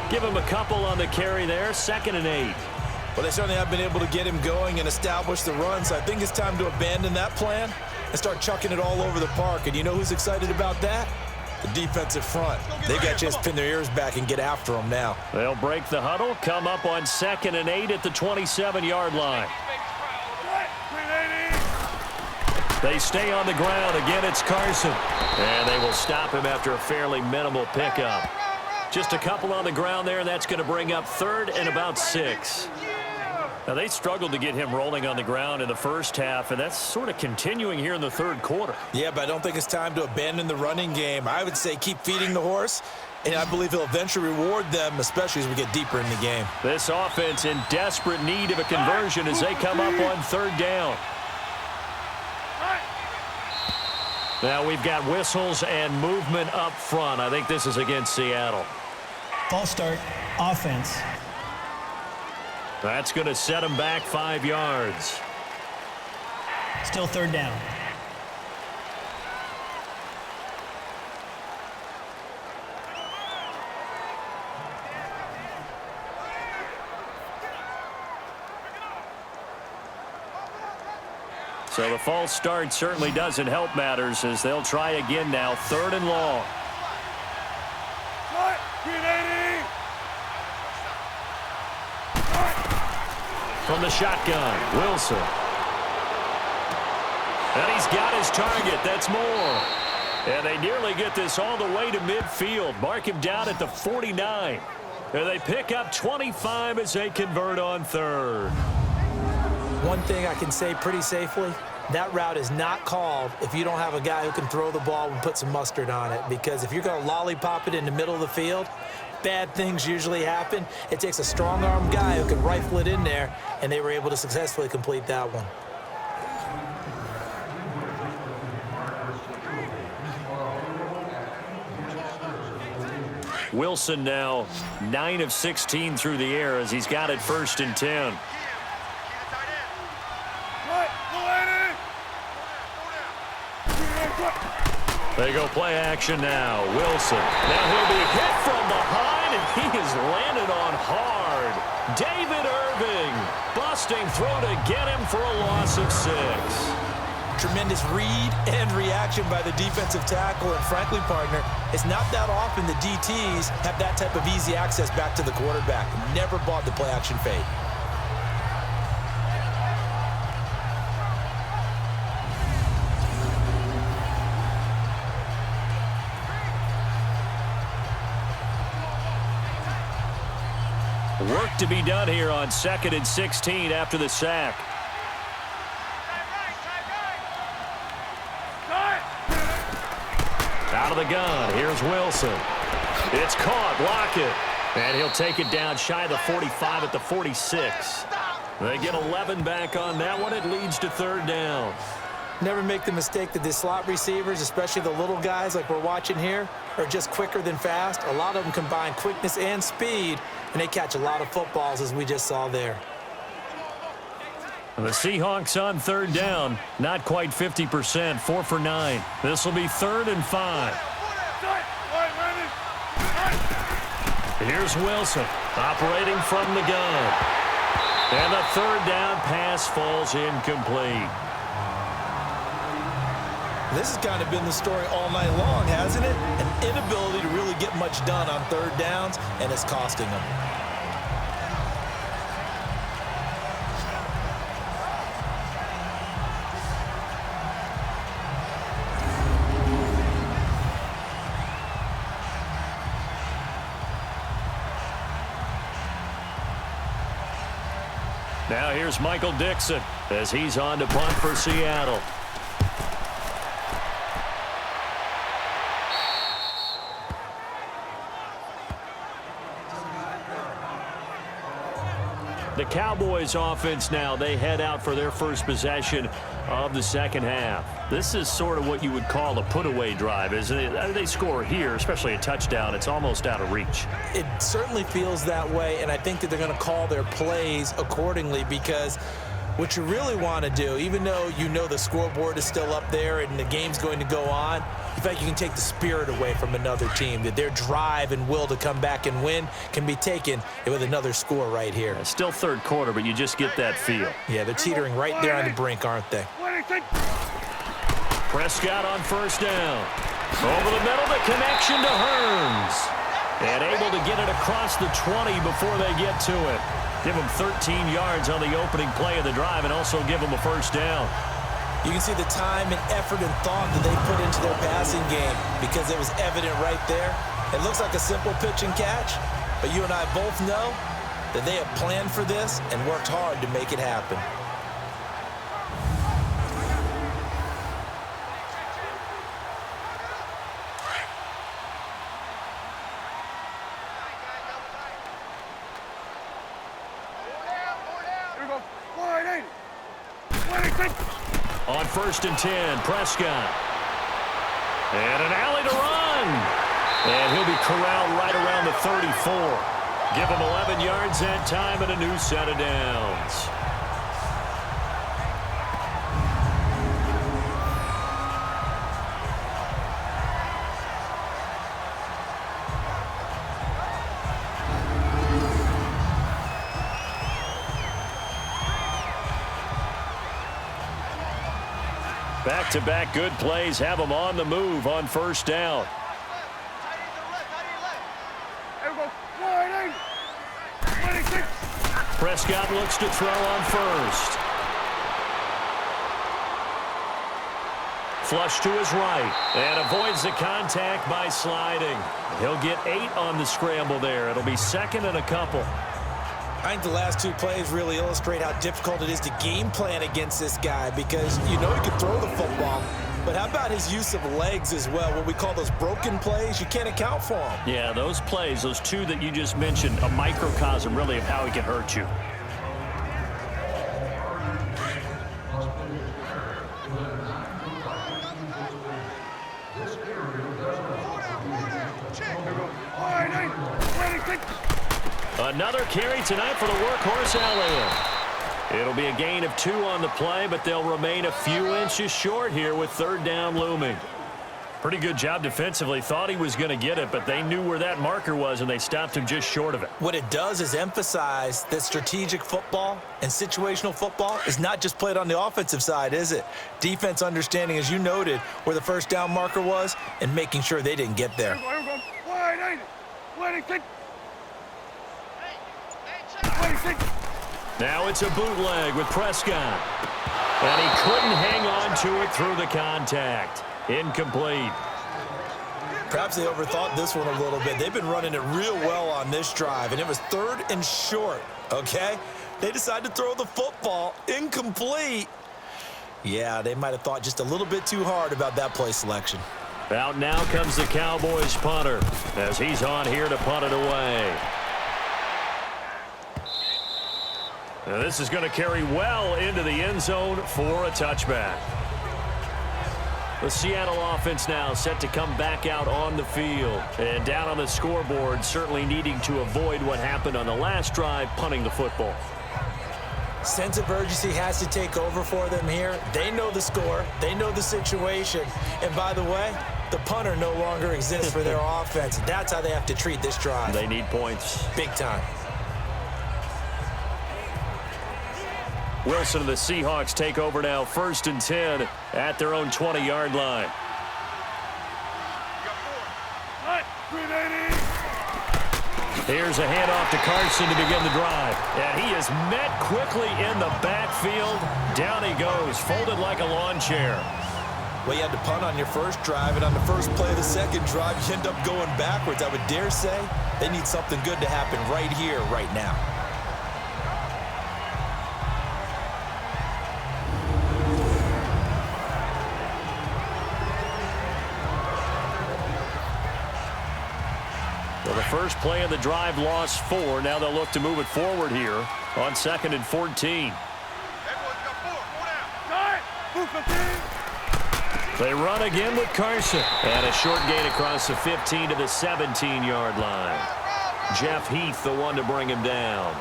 Give him a couple on the carry there, 2nd and 8. Well, they certainly have been able to get him going and establish the run, so I think it's time to abandon that plan and start chucking it all over the park. And you know who's excited about that? The defensive front. They got to just pin their ears back and get after them now. They'll break the huddle, come up on 2nd and 8 at the 27-yard line. They stay on the ground. Again, it's Carson. And they will stop him after a fairly minimal pickup. Just a couple on the ground there, and that's going to bring up 3rd and about 6. Now, they struggled to get him rolling on the ground in the first half, and that's sort of continuing here in the third quarter. Yeah, but I don't think it's time to abandon the running game. I would say keep feeding the horse, and I believe he'll eventually reward them, especially as we get deeper in the game. This offense in desperate need of a conversion as they come up on 3rd down. Now we've got whistles and movement up front. I think this is against Seattle. False start, offense. That's going to set them back 5 yards. Still 3rd down. So the false start certainly doesn't help matters as they'll try again now, 3rd and long. From the shotgun, Wilson. And he's got his target. That's more. And they nearly get this all the way to midfield. Mark him down at the 49. And they pick up 25 as they convert on 3rd. One thing I can say pretty safely, that route is not called if you don't have a guy who can throw the ball and put some mustard on it. Because if you're going to lollipop it in the middle of the field, bad things usually happen. It takes a strong-arm guy who can rifle it in there, and they were able to successfully complete that one. Wilson now 9 of 16 through the air as he's got it 1st and 10. They go play action now. Wilson. Now he'll be hit from behind, and he is landed on hard. David Irving busting through to get him for a loss of 6. Tremendous read and reaction by the defensive tackle, and frankly, partner, it's not that often the DTs have that type of easy access back to the quarterback. Never bought the play action fade. Work to be done here on 2nd and 16 after the sack. Out of the gun, here's Wilson. It's caught, Lockett. And he'll take it down shy of the 45 at the 46. They get 11 back on that one. It leads to 3rd down. Never make the mistake that the slot receivers, especially the little guys like we're watching here, are just quicker than fast. A lot of them combine quickness and speed, and they catch a lot of footballs, as we just saw there. The Seahawks on 3rd down, not quite 50%, 4 for 9. This will be 3rd and 5. Here's Wilson, operating from the gun. And the 3rd down pass falls incomplete. This has kind of been the story all night long, hasn't it? An inability to really get much done on 3rd downs, and it's costing them. Now here's Michael Dixon. as he's on to punt for Seattle. The Cowboys offense now, they head out for their first possession of the second half. This is sort of what you would call a put-away drive, isn't it? They score here, especially a touchdown. It's almost out of reach. It certainly feels that way, and I think that they're going to call their plays accordingly, because what you really want to do, even though you know the scoreboard is still up there and the game's going to go on, in fact, you can take the spirit away from another team, that their drive and will to come back and win can be taken with another score right here. It's still third quarter, but you just get that feel. Yeah, they're teetering right there on the brink, aren't they? Prescott on first down. Over the middle, the connection to Hearns. And able to get it across the 20 before they get to it. Give them 13 yards on the opening play of the drive and also give them a first down. You can see the time and effort and thought that they put into their passing game, because it was evident right there. It looks like a simple pitch and catch, but you and I both know that they have planned for this and worked hard to make it happen. On 1st and 10, Prescott. And an alley to run. And he'll be corralled right around the 34. Give him 11 yards that time and a new set of downs. Back-to-back good plays have them on the move on first down. Prescott looks to throw on first. Flush to his right and avoids the contact by sliding. He'll get 8 on the scramble there. It'll be second and a couple. I think the last two plays really illustrate how difficult it is to game plan against this guy, because you know he can throw the football, but how about his use of legs as well? What we call those broken plays, you can't account for them. Yeah, those plays, those two that you just mentioned, a microcosm really of how he can hurt you. Another carry tonight for the workhorse Elliott. It'll be a gain of 2 on the play, but they'll remain a few inches short here with third down looming. Pretty good job defensively. Thought he was going to get it, but they knew where that marker was, and they stopped him just short of it. What it does is emphasize that strategic football and situational football is not just played on the offensive side, is it? Defense understanding, as you noted, where the first down marker was and making sure they didn't get there. Now it's a bootleg with Prescott. And he couldn't hang on to it through the contact. Incomplete. Perhaps they overthought this one a little bit. They've been running it real well on this drive, and it was 3rd and short, okay? They decided to throw the football. Incomplete. Yeah, they might have thought just a little bit too hard about that play selection. Out now comes the Cowboys punter as he's on here to punt it away. Now this is going to carry well into the end zone for a touchback. The Seattle offense now set to come back out on the field. And down on the scoreboard, certainly needing to avoid what happened on the last drive, punting the football. Sense of urgency has to take over for them here. They know the score. They know the situation. And by the way, the punter no longer exists for their offense. That's how they have to treat this drive. They need points. Big time. Wilson and the Seahawks take over now, 1st and 10 at their own 20-yard line. Here's a handoff to Carson to begin the drive. And he is met quickly in the backfield. Down he goes, folded like a lawn chair. Well, you had to punt on your first drive, and on the first play of the second drive, you end up going backwards. I would dare say they need something good to happen right here, right now. the first play of the drive lost 4. Now they'll look to move it forward here on 2nd and 14. They run again with Carson. And a short gain across the 15 to the 17-yard line. Jeff Heath, the one to bring him down.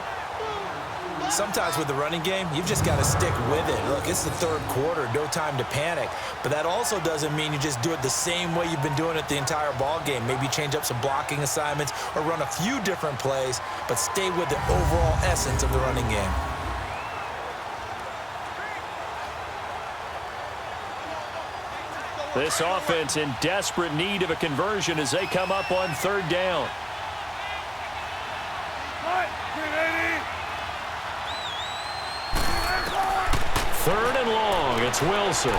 Sometimes with the running game, you've just got to stick with it. Look, it's the third quarter, no time to panic. But that also doesn't mean you just do it the same way you've been doing it the entire ball game. Maybe change up some blocking assignments or run a few different plays, but stay with the overall essence of the running game. This offense in desperate need of a conversion as they come up on 3rd down. Third and long, it's Wilson.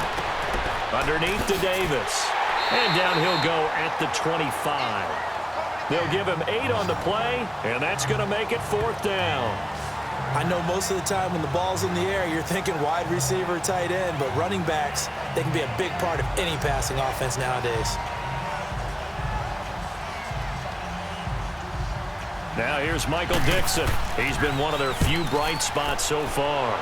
Underneath to Davis. And down he'll go at the 25. They'll give him 8 on the play, and that's going to make it 4th down. I know most of the time when the ball's in the air, you're thinking wide receiver, tight end, but running backs, they can be a big part of any passing offense nowadays. Now here's Michael Dixon. He's been one of their few bright spots so far.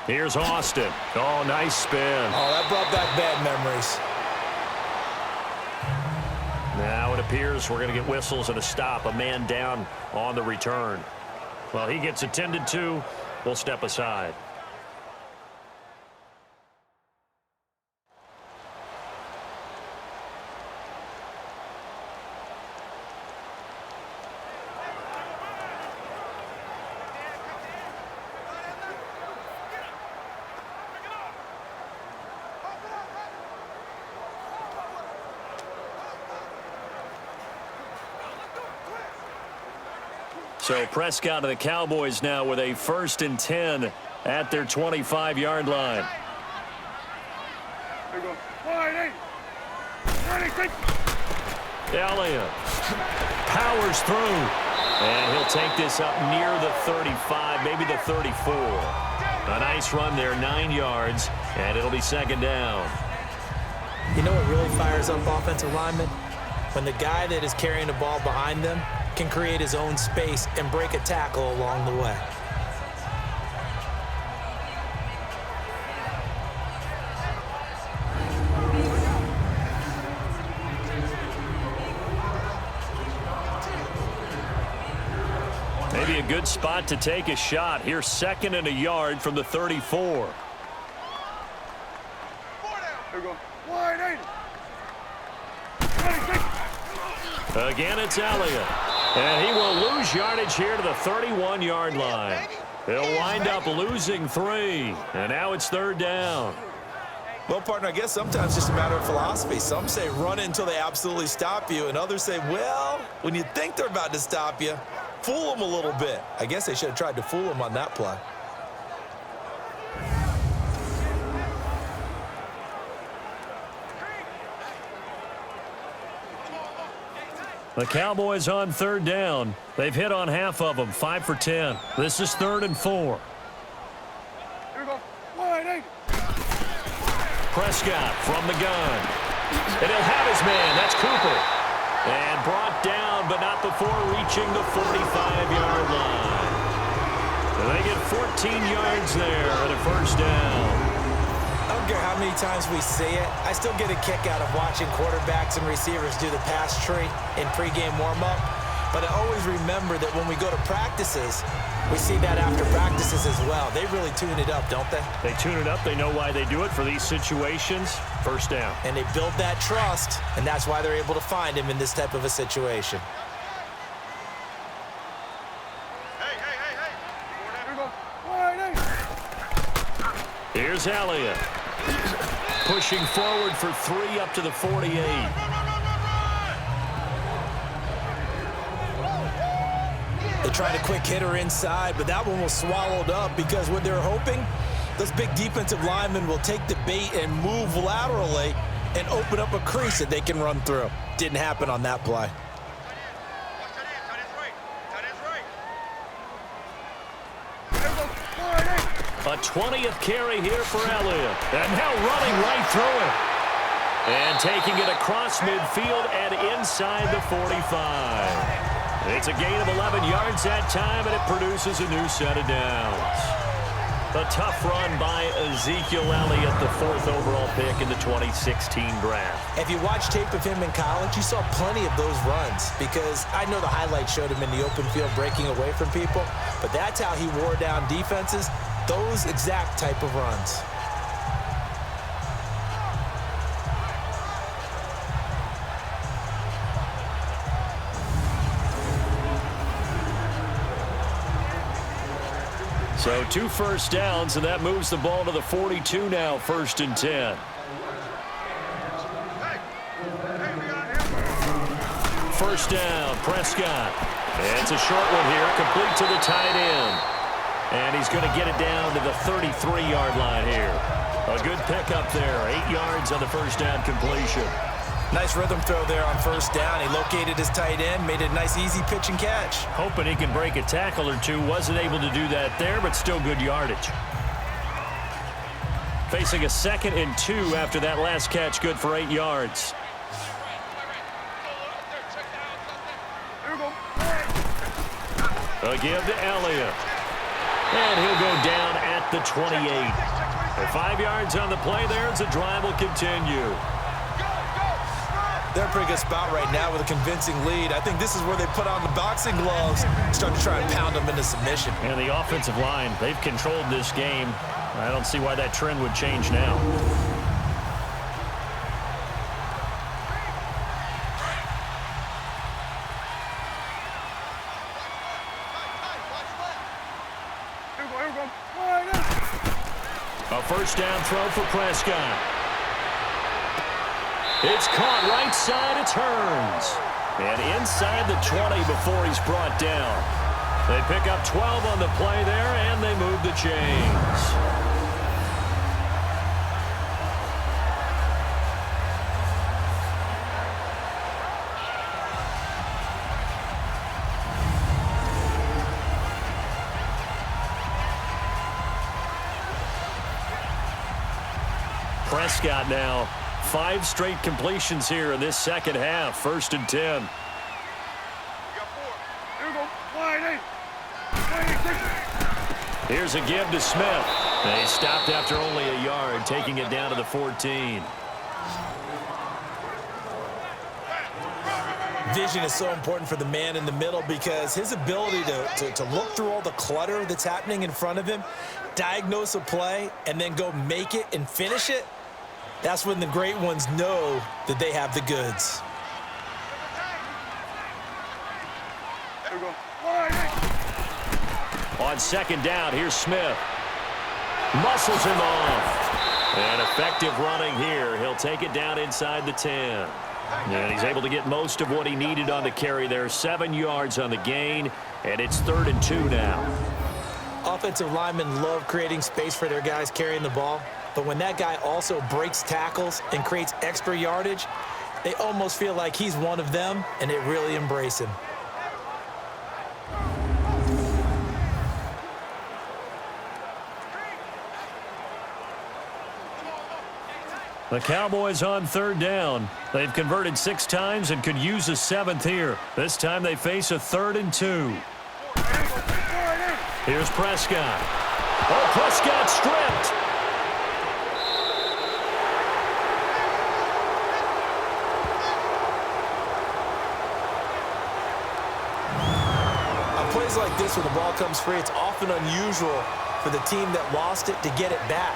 Here's Austin. Oh, nice spin. Oh, that brought back bad memories. Now it appears we're going to get whistles and a stop. A man down on the return. Well, he gets attended to. We'll step aside. So Prescott of the Cowboys now with a 1st and 10 at their 25-yard line. There you go. Wide 8. Elliott powers through. And he'll take this up near the 35, maybe the 34. A nice run there, 9 yards, and it'll be 2nd down. You know what really fires up offensive linemen? When the guy that is carrying the ball behind them can create his own space and break a tackle along the way. Maybe a good spot to take a shot. Here's 2nd and a yard from the 34. There you go. Wide 8. Again, it's Elliott. And he will lose yardage here to the 31-yard line. He'll wind up losing 3. And now it's 3rd down. Well, partner, I guess sometimes it's just a matter of philosophy. Some say run it until they absolutely stop you, and others say, well, when you think they're about to stop you, fool them a little bit. I guess they should have tried to fool them on that play. The Cowboys on 3rd down. They've hit on half of them, 5 for 10. This is 3rd and 4. Here we go. Wide 8. Prescott from the gun. And he'll have his man. That's Cooper. And brought down, but not before reaching the 45-yard line. And they get 14 yards there at a 1st down. I don't care how many times we see it. I still get a kick out of watching quarterbacks and receivers do the pass tree in pregame warm-up. But I always remember that when we go to practices, we see that after practices as well. They really tune it up, don't they? They tune it up. They know why they do it for these situations. 1st down. And they build that trust, and that's why they're able to find him in this type of a situation. Here we go. Wide 8. Here's Elliott. Pushing forward for 3 up to the 48. They tried a quick hitter inside, but that one was swallowed up because what they're hoping, those big defensive linemen will take the bait and move laterally and open up a crease that they can run through. Didn't happen on that play. A 20th carry here for Elliott. And now running right through it. And taking it across midfield and inside the 45. It's a gain of 11 yards that time, and it produces a new set of downs. A tough run by Ezekiel Elliott, the 4th overall pick in the 2016 draft. If you watch tape of him in college, you saw plenty of those runs because I know the highlights showed him in the open field breaking away from people, but that's how he wore down defenses, those exact type of runs. So 2 first downs, and that moves the ball to the 42 now, 1st and 10. First down, Prescott. And it's a short one here, complete to the tight end. And he's going to get it down to the 33-yard line here. A good pickup there, 8 yards on the first down completion. Nice rhythm throw there on first down. He located his tight end, made it a nice, easy pitch and catch. Hoping he can break a tackle or two. Wasn't able to do that there, but still good yardage. Facing a 2nd and 2 after that last catch, good for 8 yards. A give to Elliott. And he'll go down at the 28. 5 yards on the play there as the drive will continue. They're in a pretty good spot right now with a convincing lead. I think this is where they put on the boxing gloves, start to try and pound them into submission. And the offensive line, they've controlled this game. I don't see why that trend would change now. A first down throw for Prescott. It's caught right side, it turns. And inside the 20 before he's brought down. They pick up 12 on the play there, and they move the chains. Prescott now. 5 straight completions here in this second half. 1st and 10. Here's a give to Smith. They stopped after only a yard, taking it down to the 14. Vision is so important for the man in the middle because his ability to look through all the clutter that's happening in front of him, diagnose a play, and then go make it and finish it, that's when the great ones know that they have the goods. On 2nd down, here's Smith. Muscles him off. And effective running here. He'll take it down inside the 10. And he's able to get most of what he needed on the carry there. 7 yards on the gain, and it's 3rd and 2 now. Offensive linemen love creating space for their guys carrying the ball. But when that guy also breaks tackles and creates extra yardage, they almost feel like he's one of them, and they really embrace him. The Cowboys on 3rd down. They've converted 6 times and could use a 7th here. This time they face a 3rd and 2. Here's Prescott. Oh, Prescott stripped. Plays like this where the ball comes free, it's often unusual for the team that lost it to get it back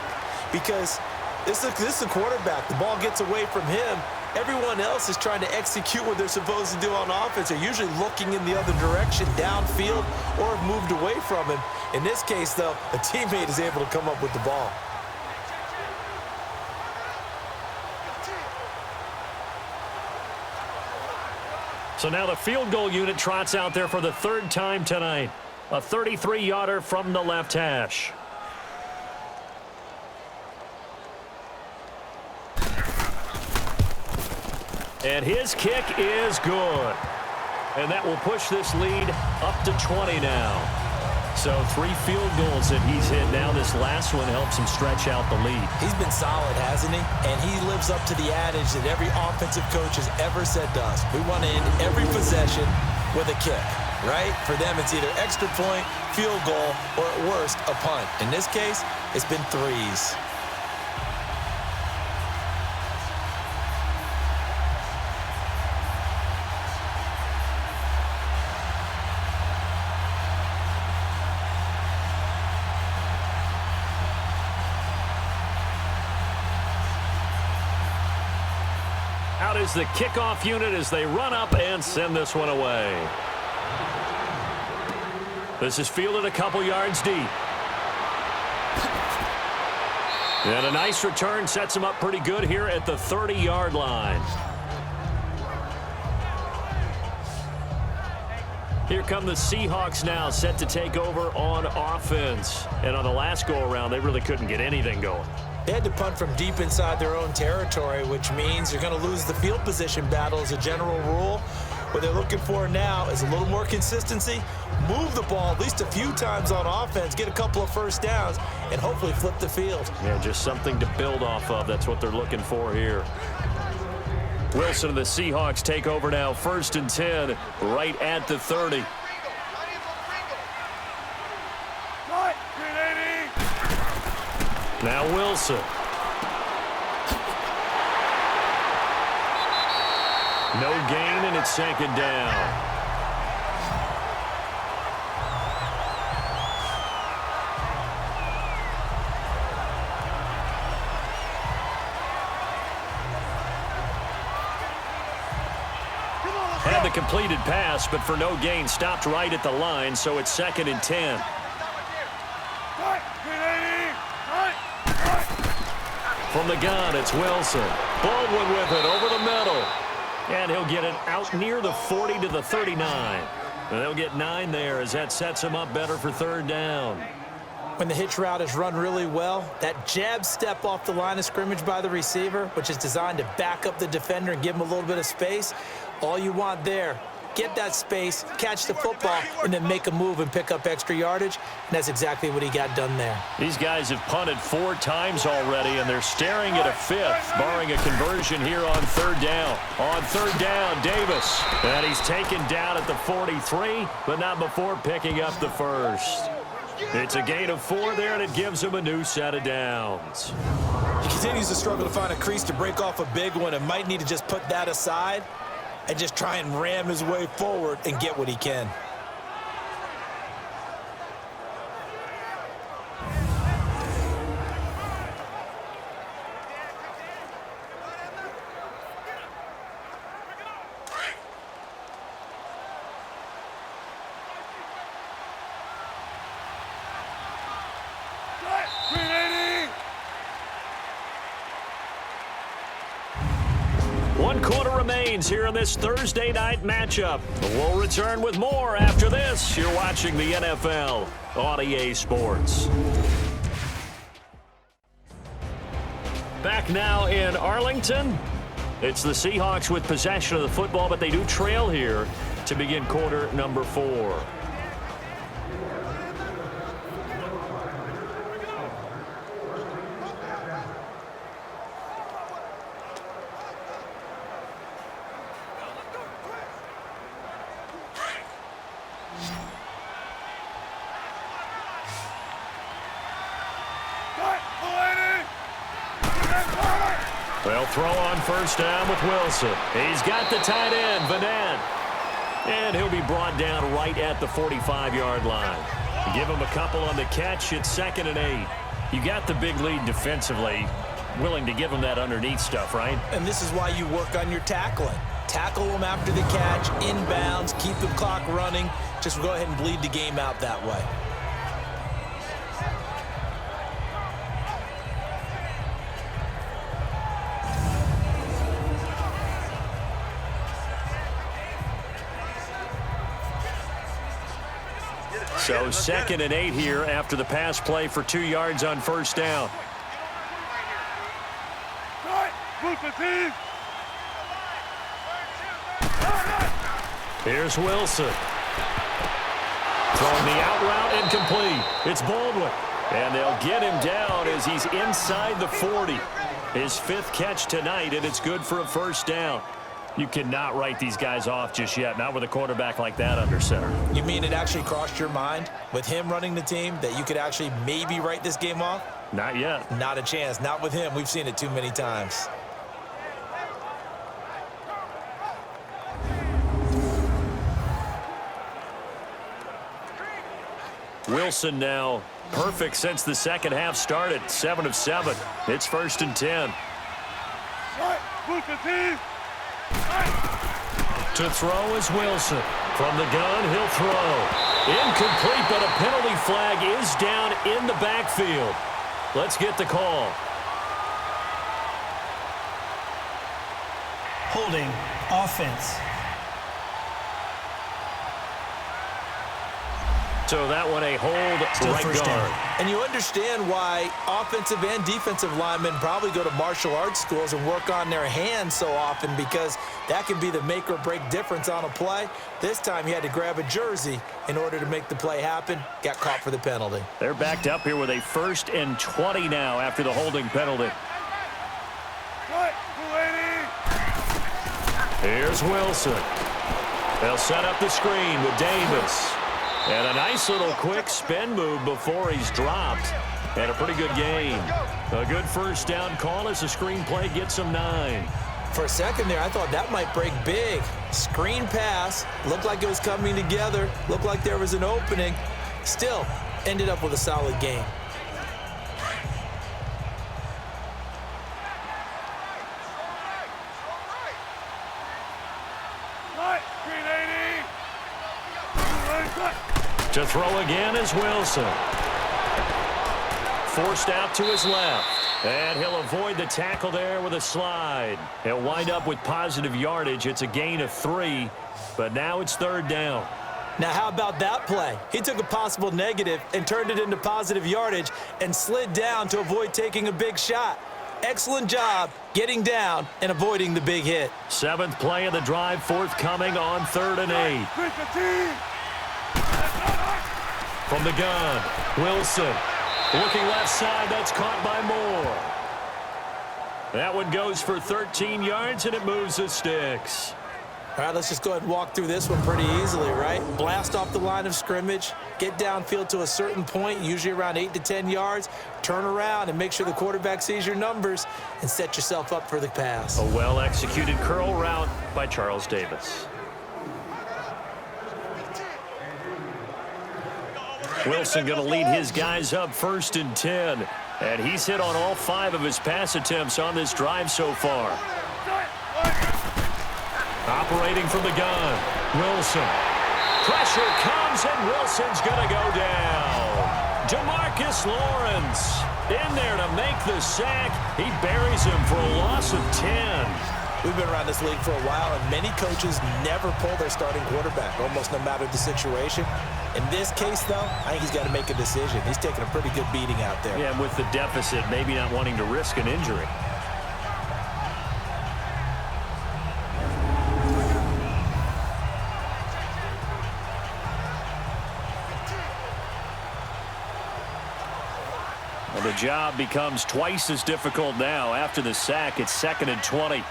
because this is a quarterback. The ball gets away from him. Everyone else is trying to execute what they're supposed to do on offense. They're usually looking in the other direction, downfield, or have moved away from him. In this case, though, a teammate is able to come up with the ball. So now the field goal unit trots out there for the 3rd time tonight. A 33-yarder from the left hash. And his kick is good. And that will push this lead up to 20 now. So 3 field goals that he's hit. Now this last one helps him stretch out the lead. He's been solid, hasn't he? And he lives up to the adage that every offensive coach has ever said to us. We want to end every possession with a kick, right? For them, it's either extra point, field goal, or at worst, a punt. In this case, it's been 3s. Out is the kickoff unit as they run up and send this one away. This is fielded a couple yards deep. And a nice return sets him up pretty good here at the 30-yard line. Here come the Seahawks now, set to take over on offense. And on the last go-around, they really couldn't get anything going. They had to punt from deep inside their own territory, which means you're going to lose the field position battle as a general rule. What they're looking for now is a little more consistency, move the ball at least a few times on offense, get a couple of first downs, and hopefully flip the field. Yeah, just something to build off of. That's what they're looking for here. Wilson and the Seahawks take over now, 1st and 10, right at the 30. Now Wilson. No gain, and it's 2nd down. Had the completed pass, but for no gain, stopped right at the line, so it's 2nd and 10. From the gun, it's Wilson. Baldwin with it over the middle. And he'll get it out near the 40 to the 39. And they'll get 9 there as that sets him up better for 3rd down. When the hitch route is run really well, that jab step off the line of scrimmage by the receiver, which is designed to back up the defender and give him a little bit of space, all you want there, get that space, catch the football, and then make a move and pick up extra yardage. And that's exactly what he got done there. These guys have punted 4 times already, and they're staring at a 5th, barring a conversion here on 3rd down. On 3rd down, Davis. And he's taken down at the 43, but not before picking up the 1st. It's a gain of 4 there, and it gives him a new set of downs. He continues to struggle to find a crease to break off a big one and might need to just put that aside and just try and ram his way forward and get what he can. Here in this Thursday night matchup. We'll return with more after this. You're watching the NFL on EA Sports. Back now in Arlington. It's the Seahawks with possession of the football, but they do trail here to begin quarter number 4. They'll throw on 1st down with Wilson. He's got the tight end, Vanette. And he'll be brought down right at the 45-yard line. Give him a couple on the catch. It's 2nd and 8. You got the big lead defensively. Willing to give him that underneath stuff, right? And this is why you work on your tackling. Tackle him after the catch, inbounds, keep the clock running. Just go ahead and bleed the game out that way. So 2nd and 8 here after the pass play for 2 yards on 1st down. Here's Wilson. Throwing the out route incomplete. It's Baldwin. And they'll get him down as he's inside the 40. His 5th catch tonight, and it's good for a first down. You cannot write these guys off just yet, not with a quarterback like that under center. You mean it actually crossed your mind with him running the team that you could actually maybe write this game off? Not yet. Not a chance. Not with him. We've seen it too many times. Wilson now perfect since the second half started. 7 of 7. It's 1st and 10. To throw is Wilson. From the gun, he'll throw. Incomplete, but a penalty flag is down in the backfield. Let's get the call. Holding. Offense. So that one a hold Still right first guard. down. And you understand why offensive and defensive linemen probably go to martial arts schools and work on their hands so often, because that can be the make or break difference on a play. This time he had to grab a jersey in order to make the play happen. Got caught for the penalty. They're backed up here with a 1st and 20 now after the holding penalty. Here's Wilson. They'll set up the screen with Davis. And a nice little quick spin move before he's dropped. And a pretty good game. A good first down call as the screenplay gets him 9. For a second there, I thought that might break big. Screen pass. Looked like it was coming together. Looked like there was an opening. Still, ended up with a solid game. To throw again is Wilson. Forced out to his left. And he'll avoid the tackle there with a slide. He'll wind up with positive yardage. It's a gain of 3, but now it's 3rd down. Now, how about that play? He took a possible negative and turned it into positive yardage and slid down to avoid taking a big shot. Excellent job getting down and avoiding the big hit. 7th play of the drive forthcoming on 3rd and 8. From the gun, Wilson. Looking left side, that's caught by Moore. That one goes for 13 yards, and it moves the sticks. All right, let's just go ahead and walk through this one pretty easily, right? Blast off the line of scrimmage, get downfield to a certain point, usually around 8 to 10 yards, turn around and make sure the quarterback sees your numbers and set yourself up for the pass. A well-executed curl route by Charles Davis. Wilson going to lead his guys up 1st and 10. And he's hit on all 5 of his pass attempts on this drive so far. Operating from the gun, Wilson. Pressure comes, and Wilson's going to go down. DeMarcus Lawrence in there to make the sack. He buries him for a loss of 10. We've been around this league for a while, and many coaches never pull their starting quarterback, almost no matter the situation. In this case, though, I think he's got to make a decision. He's taking a pretty good beating out there. Yeah, and with the deficit, maybe not wanting to risk an injury. Well, the job becomes twice as difficult now. After the sack, it's 2nd and 20.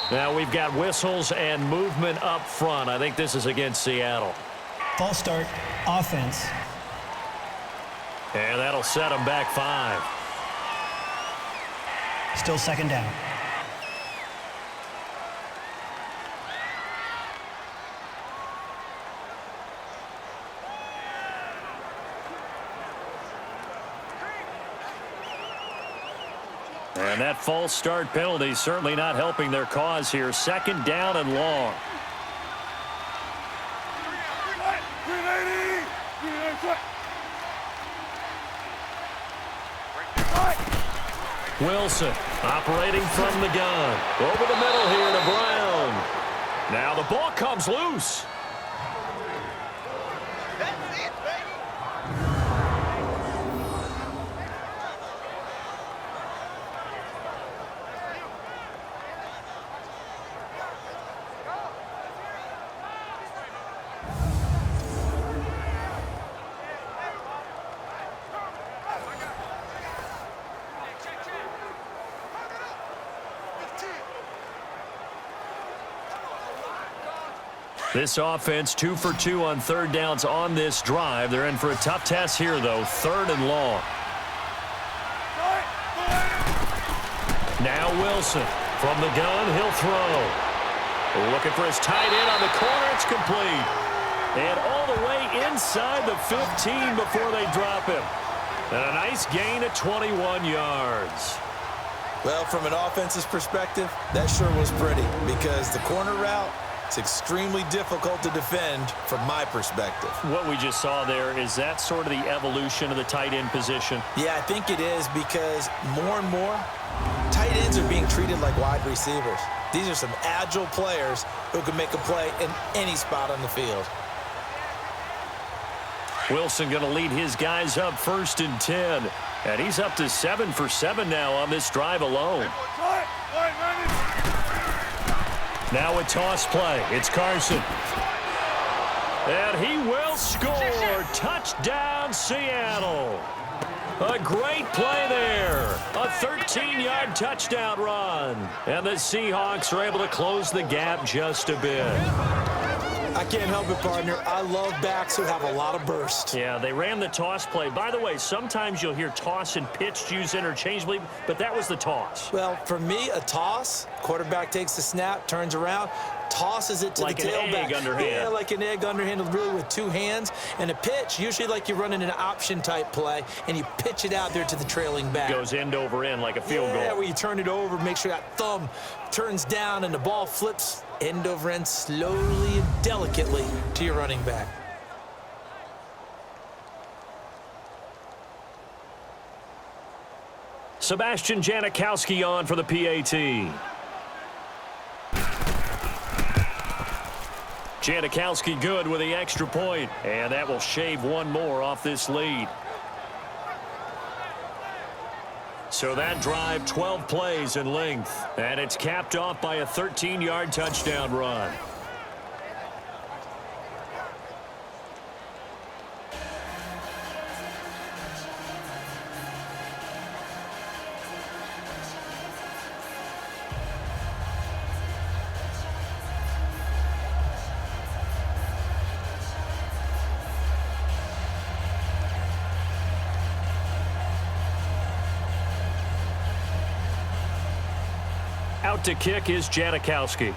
Now we've got whistles and movement up front. I think this is against Seattle. False start. Offense. And that'll set them back 5. Still 2nd down. And that false start penalty certainly not helping their cause here. 2nd down and long. Wilson operating from the gun. Over the middle here to Brown. Now the ball comes loose. This offense 2 for 2 on third downs on this drive. They're in for a tough test here, though. 3rd and long. Now Wilson. From the gun, he'll throw. Looking for his tight end on the corner. It's complete. And all the way inside the 15 before they drop him. And a nice gain at 21 yards. Well, from an offense's perspective, that sure was pretty because the corner route, it's extremely difficult to defend from my perspective. What we just saw there, is that sort of the evolution of the tight end position? Yeah, I think it is because more and more, tight ends are being treated like wide receivers. These are some agile players who can make a play in any spot on the field. Wilson going to lead his guys up 1st and 10. And he's up to 7 for 7 now on this drive alone. Now a toss play. It's Carson. And he will score. Touchdown, Seattle. A great play there. A 13-yard touchdown run. And the Seahawks are able to close the gap just a bit. I can't help it, partner. I love backs who have a lot of burst. Yeah, they ran the toss play. By the way, sometimes you'll hear toss and pitch used interchangeably, but that was the toss. Well, for me, a toss, quarterback takes the snap, turns around, tosses it to the tailback. Like an egg underhand. Yeah, like an egg underhand, really with 2 hands. And a pitch, usually like you're running an option-type play, and you pitch it out there to the trailing back. Goes end over end like a field goal. Yeah, where you turn it over, make sure that thumb turns down, and the ball flips end over end slowly and delicately to your running back. Sebastian Janikowski on for the PAT. Janikowski good with the extra point, and that will shave 1 more off this lead. So that drive, 12 plays in length, and it's capped off by a 13-yard touchdown run. Out to kick is Janikowski.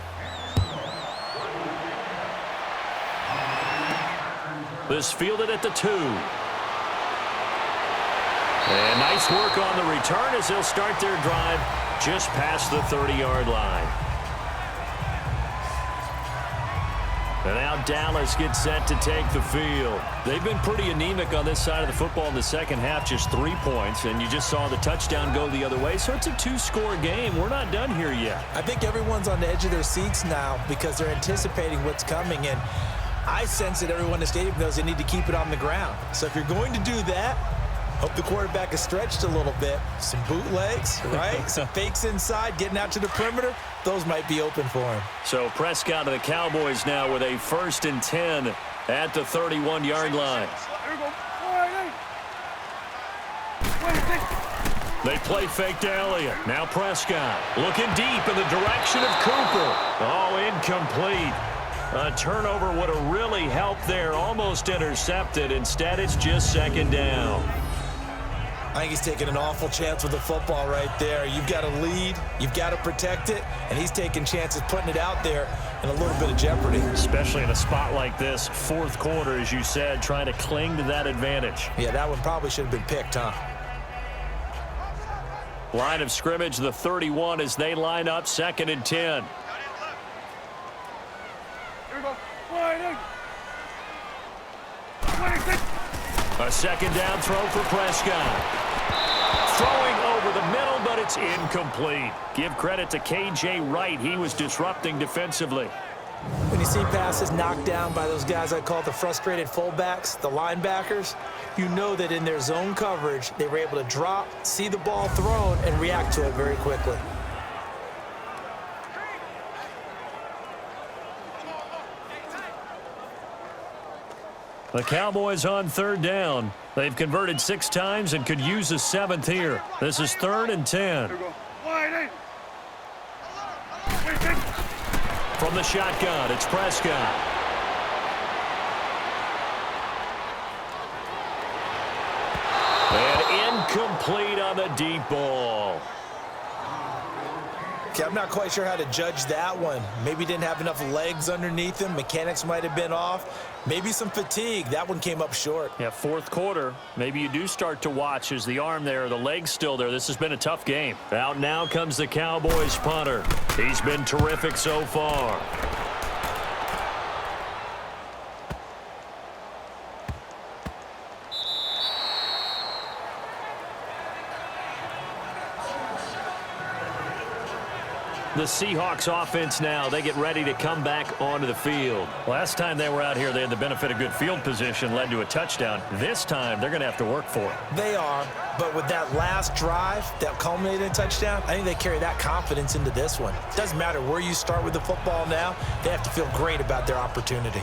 This fielded at the 2. And nice work on the return as they'll start their drive just past the 30-yard line. And now Dallas gets set to take the field. They've been pretty anemic on this side of the football in the second half, just 3 points, and you just saw the touchdown go the other way. So it's a 2-score game. We're not done here yet. I think everyone's on the edge of their seats now because they're anticipating what's coming, and I sense that everyone in the stadium knows they need to keep it on the ground. So if you're going to do that, hope the quarterback is stretched a little bit. Some bootlegs, right? Some fakes inside, getting out to the perimeter. Those might be open for him. So Prescott of the Cowboys now with a 1st and 10 at the 31-yard line. They play fake to Elliott. Now Prescott looking deep in the direction of Cooper. Oh, incomplete. A turnover would have really helped there. Almost intercepted. Instead, it's just 2nd down. I think he's taking an awful chance with the football right there. You've got to lead. You've got to protect it. And he's taking chances putting it out there in a little bit of jeopardy. Especially in a spot like this, 4th quarter, as you said, trying to cling to that advantage. Yeah, that one probably should have been picked, huh? Line of scrimmage, the 31 as they line up 2nd and 10. A 2nd down throw for Prescott. Throwing over the middle, but it's incomplete. Give credit to K.J. Wright. He was disrupting defensively. When you see passes knocked down by those guys I call the frustrated fullbacks, the linebackers, you know that in their zone coverage, they were able to drop, see the ball thrown, and react to it very quickly. The Cowboys on 3rd down. They've converted 6 times and could use a 7th here. This is 3rd and 10. From the shotgun, it's Prescott. Incomplete on the deep ball. Okay, I'm not quite sure how to judge that one. Maybe didn't have enough legs underneath him. Mechanics might have been off. Maybe some fatigue. That one came up short. Yeah, fourth quarter. Maybe you do start to watch as the arm there, the leg's still there. This has been a tough game. Out now comes the Cowboys punter. He's been terrific so far. The Seahawks offense now, they get ready to come back onto the field. Last time they were out here, they had the benefit of good field position, led to a touchdown. This time, they're going to have to work for it. They are, but with that last drive that culminated in a touchdown, I think they carry that confidence into this one. It doesn't matter where you start with the football now, they have to feel great about their opportunity.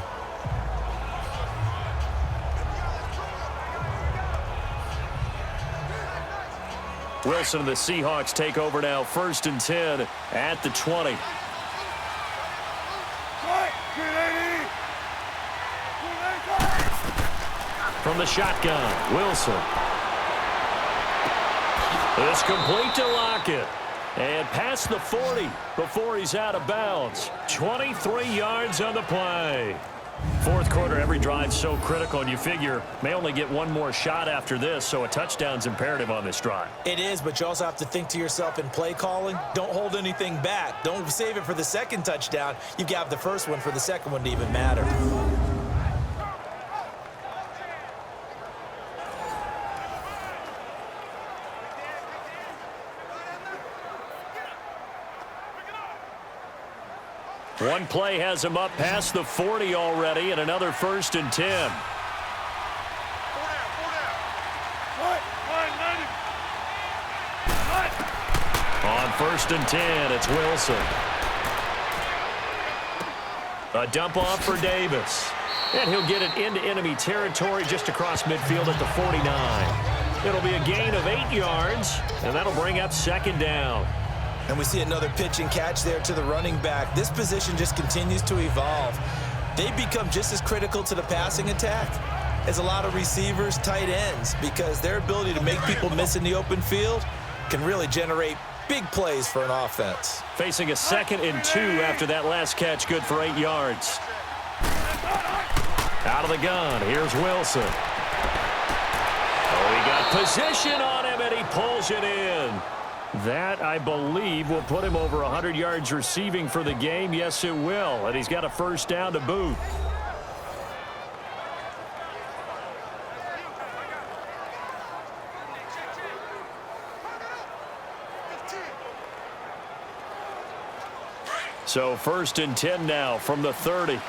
Wilson and the Seahawks take over now, 1st and 10 at the 20. From the shotgun, Wilson. It's complete to Lockett. And past the 40 before he's out of bounds. 23 yards on the play. Fourth quarter, every drive so critical, and you figure may only get one more shot after this, so a touchdown's imperative on this drive. It is, but you also have to think to yourself in play calling, don't hold anything back. Don't save it for the second touchdown. You've got the first one for the second one to even matter. One play has him up past the 40 already, and another 1st and 10. On 1st and 10, it's Wilson. A dump off for Davis. And he'll get it into enemy territory just across midfield at the 49. It'll be a gain of 8 yards, and that'll bring up 2nd down. And we see another pitch and catch there to the running back. This position just continues to evolve. They become just as critical to the passing attack as a lot of receivers, tight ends, because their ability to make people miss in the open field can really generate big plays for an offense. Facing a 2nd and 2 after that last catch, good for 8 yards. Out of the gun, here's Wilson. Oh, he got position on him, and he pulls it in. That, I believe, will put him over 100 yards receiving for the game. Yes, it will. And he's got a 1st down to boot. So 1st and 10 now from the 30.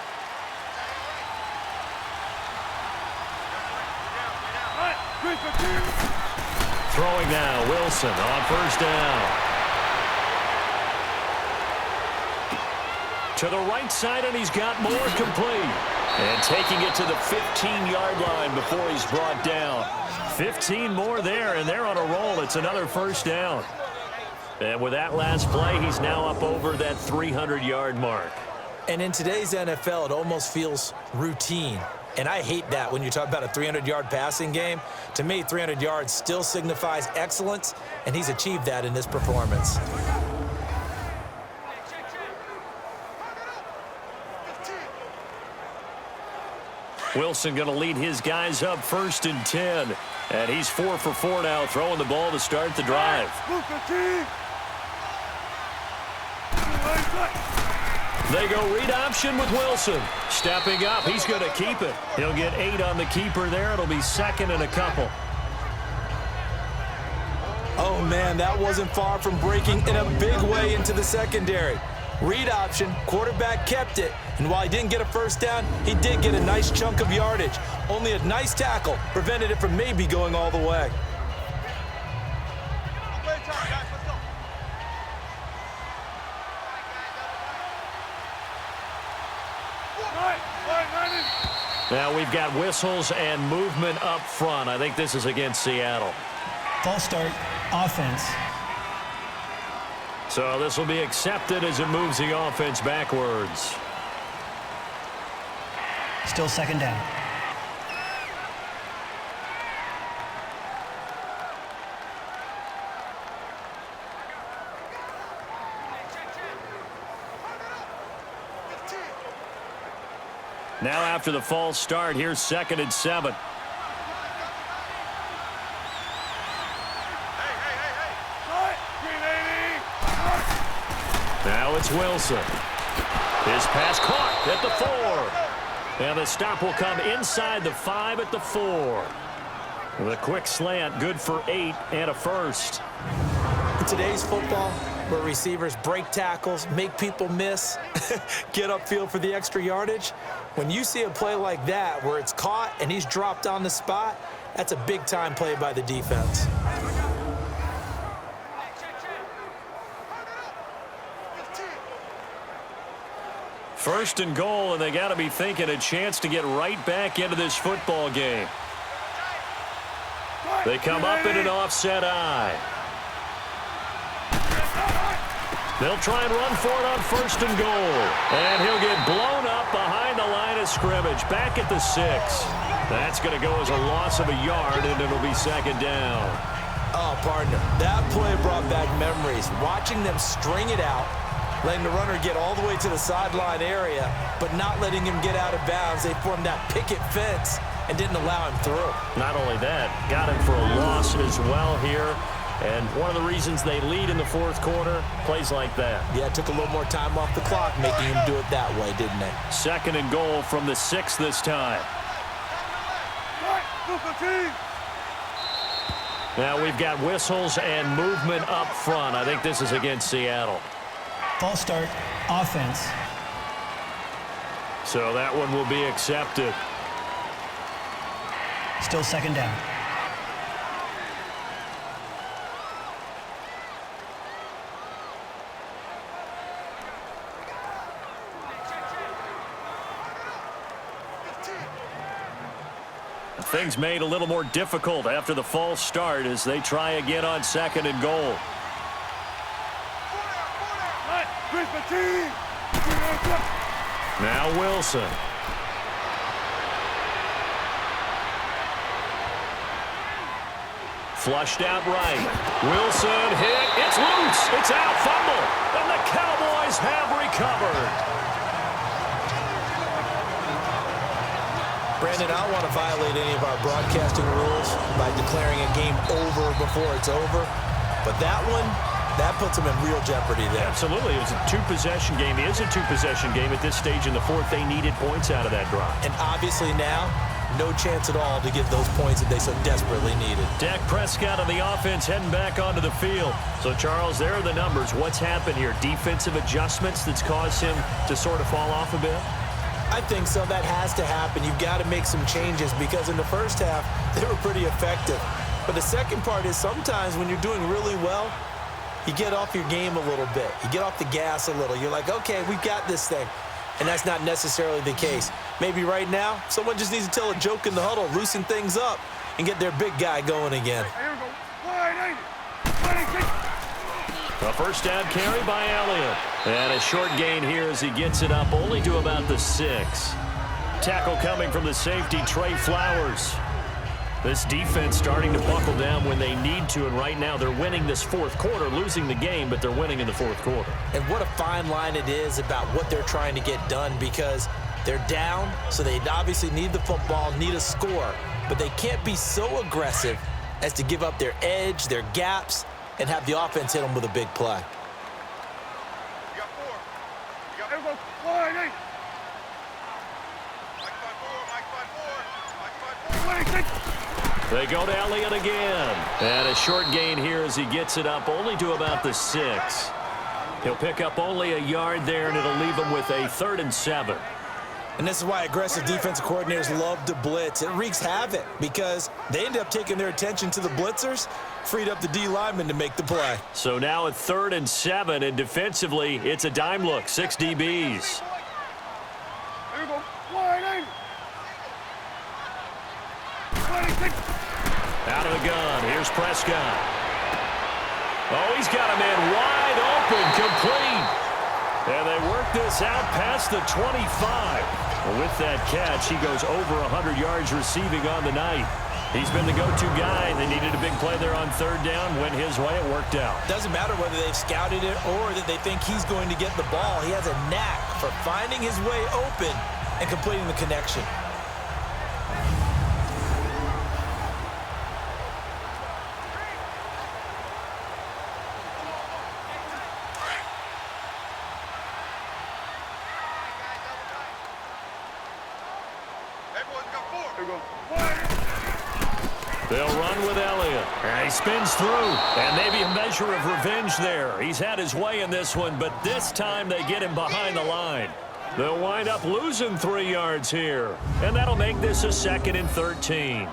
Throwing now, Wilson on 1st down. To the right side, and he's got more, complete. And taking it to the 15-yard line before he's brought down. 15 more there, and they're on a roll. It's another 1st down. And with that last play, he's now up over that 300-yard mark. And in today's NFL, it almost feels routine. And I hate that when you talk about a 300-yard passing game. To me, 300 yards still signifies excellence, and he's achieved that in this performance. Wilson going to lead his guys up 1st and 10. And he's 4 for 4 now, throwing the ball to start the drive. They go read option with Wilson. Stepping up, he's going to keep it. He'll get 8 on the keeper there. It'll be 2nd and a couple. Oh, man, that wasn't far from breaking in a big way into the secondary. Read option, quarterback kept it. And while he didn't get a 1st down, he did get a nice chunk of yardage. Only a nice tackle prevented it from maybe going all the way. Now we've got whistles and movement up front. I think this is against Seattle. False start, offense. So this will be accepted as it moves the offense backwards. Still 2nd down. Now after the false start, here's 2nd and 7. Now it's Wilson. His pass caught at the 4. And the stop will come inside the 5 at the 4. The quick slant, good for 8 and a first. In today's football, where receivers break tackles, make people miss, get upfield for the extra yardage, when you see a play like that where it's caught and he's dropped on the spot, that's a big-time play by the defense. First and goal, and they got to be thinking a chance to get right back into this football game. They come up in an offset eye. They'll try and run for it on 1st and goal. And he'll get blown up behind the line of scrimmage, back at the 6. That's going to go as a loss of a yard, and it'll be 2nd down. Oh, partner, that play brought back memories. Watching them string it out, letting the runner get all the way to the sideline area, but not letting him get out of bounds. They formed that picket fence and didn't allow him through. Not only that, got him for a loss as well here. And one of the reasons they lead in the 4th quarter, plays like that. Yeah, it took a little more time off the clock, making him do it that way, didn't they? 2nd and goal from the 6 this time. Now we've got whistles and movement up front. I think this is against Seattle. False start, offense. So that one will be accepted. Still 2nd down. Things made a little more difficult after the false start as they try again on 2nd and goal. Now Wilson. Flushed out right. Wilson hit. It's loose. It's out. Fumble. And the Cowboys have recovered. Brandon, I don't want to violate any of our broadcasting rules by declaring a game over before it's over. But that one, that puts them in real jeopardy there. Absolutely. It was a 2-possession game. It is a 2-possession game at this stage in the 4th. They needed points out of that drive. And obviously now, no chance at all to get those points that they so desperately needed. Dak Prescott on the offense heading back onto the field. So, Charles, there are the numbers. What's happened here? Defensive adjustments that's caused him to sort of fall off a bit? I think so. That has to happen. You've got to make some changes because in the first half, they were pretty effective. But the second part is sometimes when you're doing really well, you get off your game a little bit. You get off the gas a little. You're like, okay, we've got this thing. And that's not necessarily the case. Maybe right now, someone just needs to tell a joke in the huddle, loosen things up, and get their big guy going again. A first down carry by Elliott. And a short gain here as he gets it up only to about the 6. Tackle coming from the safety, Trey Flowers. This defense starting to buckle down when they need to, and right now they're winning this 4th quarter, losing the game, but they're winning in the 4th quarter. And what a fine line it is about what they're trying to get done because they're down, so they obviously need the football, need a score, but they can't be so aggressive as to give up their edge, their gaps, and have the offense hit them with a big play. You got 4. You got everyone. Wide 8. Mike 5-4. Mike 5-4. Mike 5-4. They go to Elliott again. And a short gain here as he gets it up only to about the 6. He'll pick up only a yard there, and it'll leave him with a 3rd and 7. And this is why aggressive defensive coordinators love to blitz. It wreaks havoc because they end up taking their attention to the blitzers, freed up the D lineman to make the play. So now at 3rd and 7, and defensively, it's a dime look, 6 DBs. There you go. Wide 8. 26. Out of the gun, here's Prescott. Oh, he's got a man wide open, complete. And they work this out past the 25. With that catch, he goes over 100 yards receiving on the night. He's been the go-to guy. They needed a big play there on 3rd down. Went his way. It worked out. Doesn't matter whether they've scouted it or that they think he's going to get the ball. He has a knack for finding his way open and completing the connection. They'll run with Elliott. And he spins through. And maybe a measure of revenge there. He's had his way in this one, but this time they get him behind the line. They'll wind up losing 3 yards here. And that'll make this a 2nd and 13.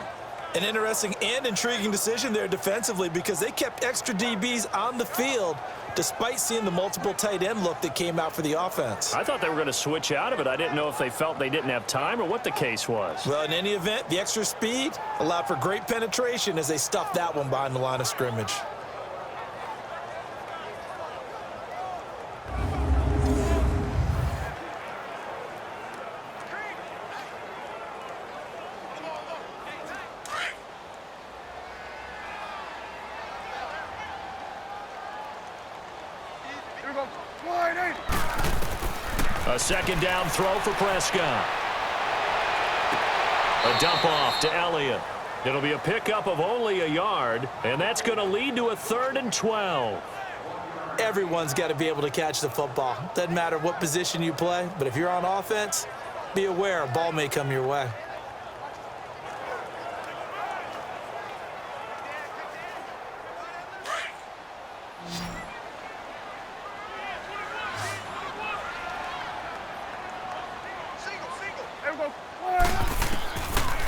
An interesting and intriguing decision there defensively because they kept extra DBs on the field despite seeing the multiple tight end look that came out for the offense. I thought they were going to switch out of it. I didn't know if they felt they didn't have time or what the case was. Well, in any event, the extra speed allowed for great penetration as they stuffed that one behind the line of scrimmage. A 2nd down throw for Prescott. A dump off to Elliott. It'll be a pickup of only a yard, and that's going to lead to a 3rd and 12. Everyone's got to be able to catch the football. Doesn't matter what position you play, but if you're on offense, be aware a ball may come your way.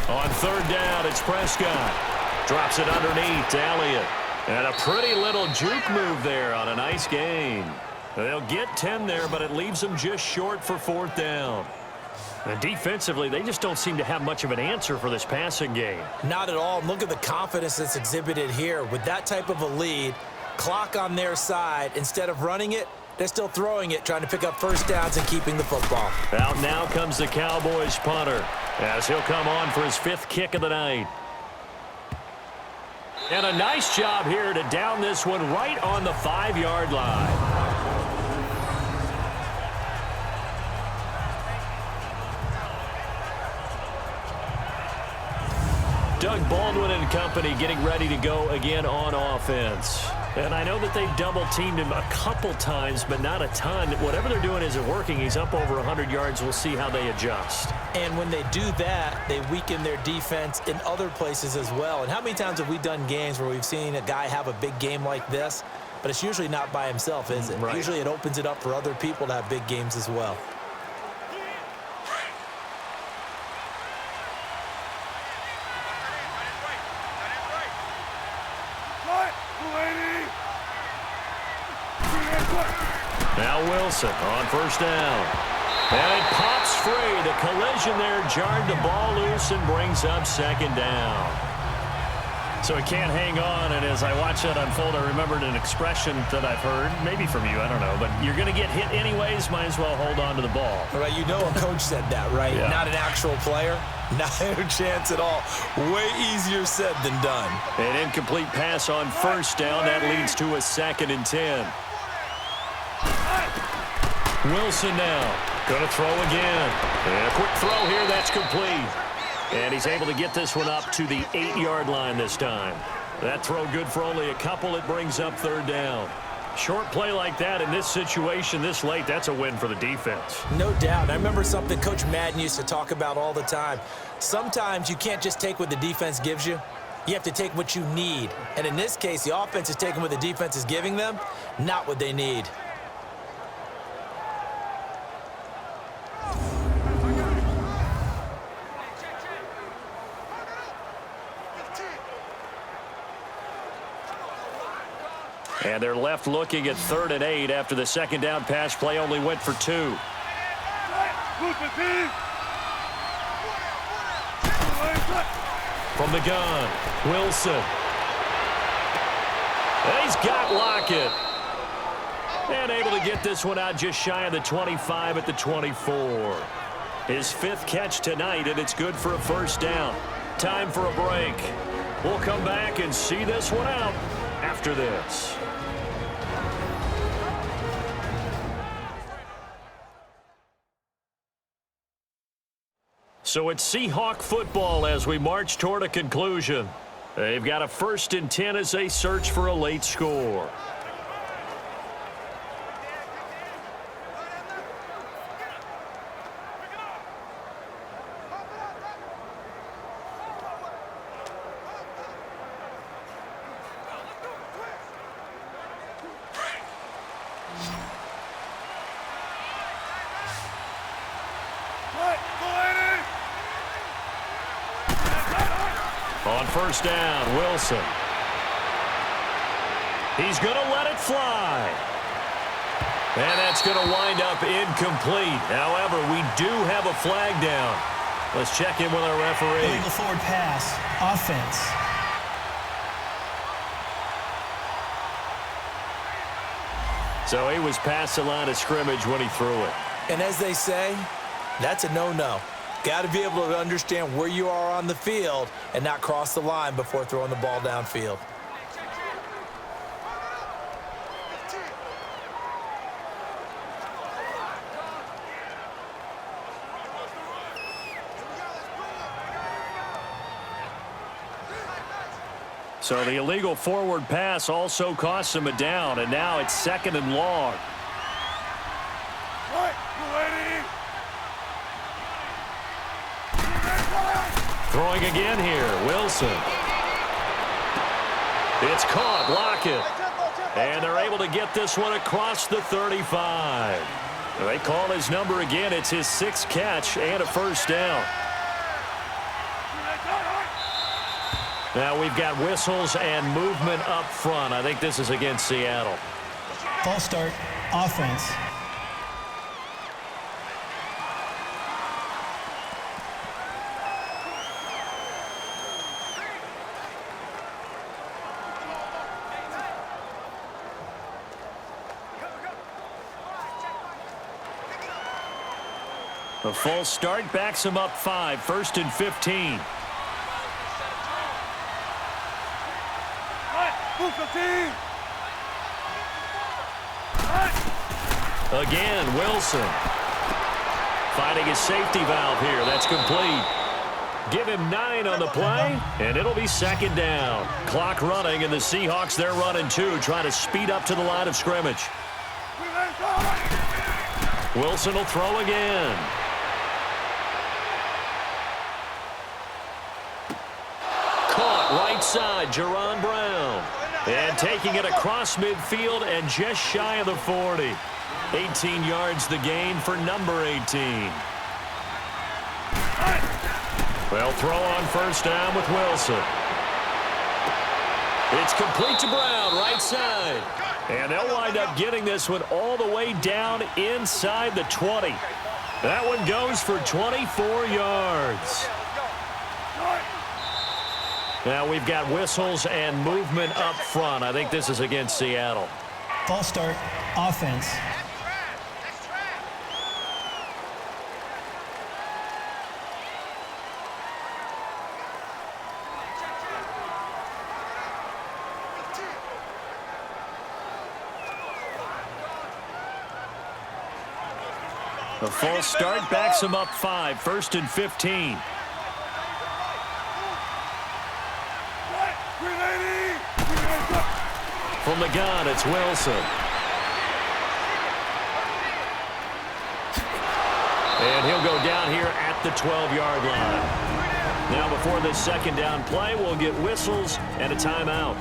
On 3rd down, it's Prescott. Drops it underneath to Elliott. And a pretty little juke move there on a nice gain. They'll get 10 there, but it leaves them just short for 4th down. And defensively, they just don't seem to have much of an answer for this passing game. Not at all. Look at the confidence that's exhibited here. With that type of a lead, clock on their side, instead of running it, they're still throwing it, trying to pick up 1st downs and keeping the football. Out now comes the Cowboys punter as he'll come on for his 5th kick of the night. And a nice job here to down this one right on the 5-yard line. Doug Baldwin and company getting ready to go again on offense. And I know that they've double-teamed him a couple times, but not a ton. Whatever they're doing isn't working. He's up over 100 yards. We'll see how they adjust. And when they do that, they weaken their defense in other places as well. And how many times have we done games where we've seen a guy have a big game like this, but it's usually not by himself, is it? Right. Usually it opens it up for other people to have big games as well. Now Wilson on 1st down. And it pops free. The collision there jarred the ball loose and brings up 2nd down. So he can't hang on, and as I watch that unfold, I remembered an expression that I've heard, maybe from you, I don't know, but you're going to get hit anyways, might as well hold on to the ball. Right, you know a coach said that, right? Yeah. Not an actual player. Not a chance at all. Way easier said than done. An incomplete pass on 1st down. That leads to a 2nd and 10. Wilson now. Going to throw again. And a quick throw here. That's complete. And he's able to get this one up to the 8-yard line this time. That throw good for only a couple. It brings up 3rd down. Short play like that in this situation this late, that's a win for the defense. No doubt. I remember something Coach Madden used to talk about all the time. Sometimes you can't just take what the defense gives you. You have to take what you need. And in this case, the offense is taking what the defense is giving them, not what they need. And they're left looking at 3rd and 8 after the 2nd down pass play only went for 2. From the gun, Wilson. And he's got Lockett. And able to get this one out just shy of the 25 at the 24. His 5th catch tonight, and it's good for a 1st down. Time for a break. We'll come back and see this one out after this. So it's Seahawk football as we march toward a conclusion. They've got a 1st and 10 as they search for a late score. On 1st down, Wilson. He's going to let it fly. And that's going to wind up incomplete. However, we do have a flag down. Let's check in with our referee. Illegal forward pass. Offense. So he was past the line of scrimmage when he threw it. And as they say, that's a no-no. Got to be able to understand where you are on the field and not cross the line before throwing the ball downfield. So the illegal forward pass also costs him a down, and now it's 2nd and long. Throwing again here, Wilson. It's caught, Lockett. And they're able to get this one across the 35. They call his number again. It's his 6th catch and a 1st down. Now we've got whistles and movement up front. I think this is against Seattle. False start. Offense. A false start backs him up 5, 1st and 15. Again, Wilson. Finding his safety valve here. That's complete. Give him 9 on the play, and it'll be 2nd down. Clock running, and the Seahawks, they're running 2, trying to speed up to the line of scrimmage. Wilson will throw again. Caught right side, Jerron Brown. And taking it across midfield and just shy of the 40. 18 yards the gain for number 18. Well, throw on 1st down with Wilson. It's complete to Brown, right side. And they'll wind up getting this one all the way down inside the 20. That one goes for 24 yards. Now we've got whistles and movement up front. I think this is against Seattle. False start. Offense. The false start backs him up 5, 1st and 15. From the gun, it's Wilson. And he'll go down here at the 12-yard line. Now before this 2nd down play, we'll get whistles and a timeout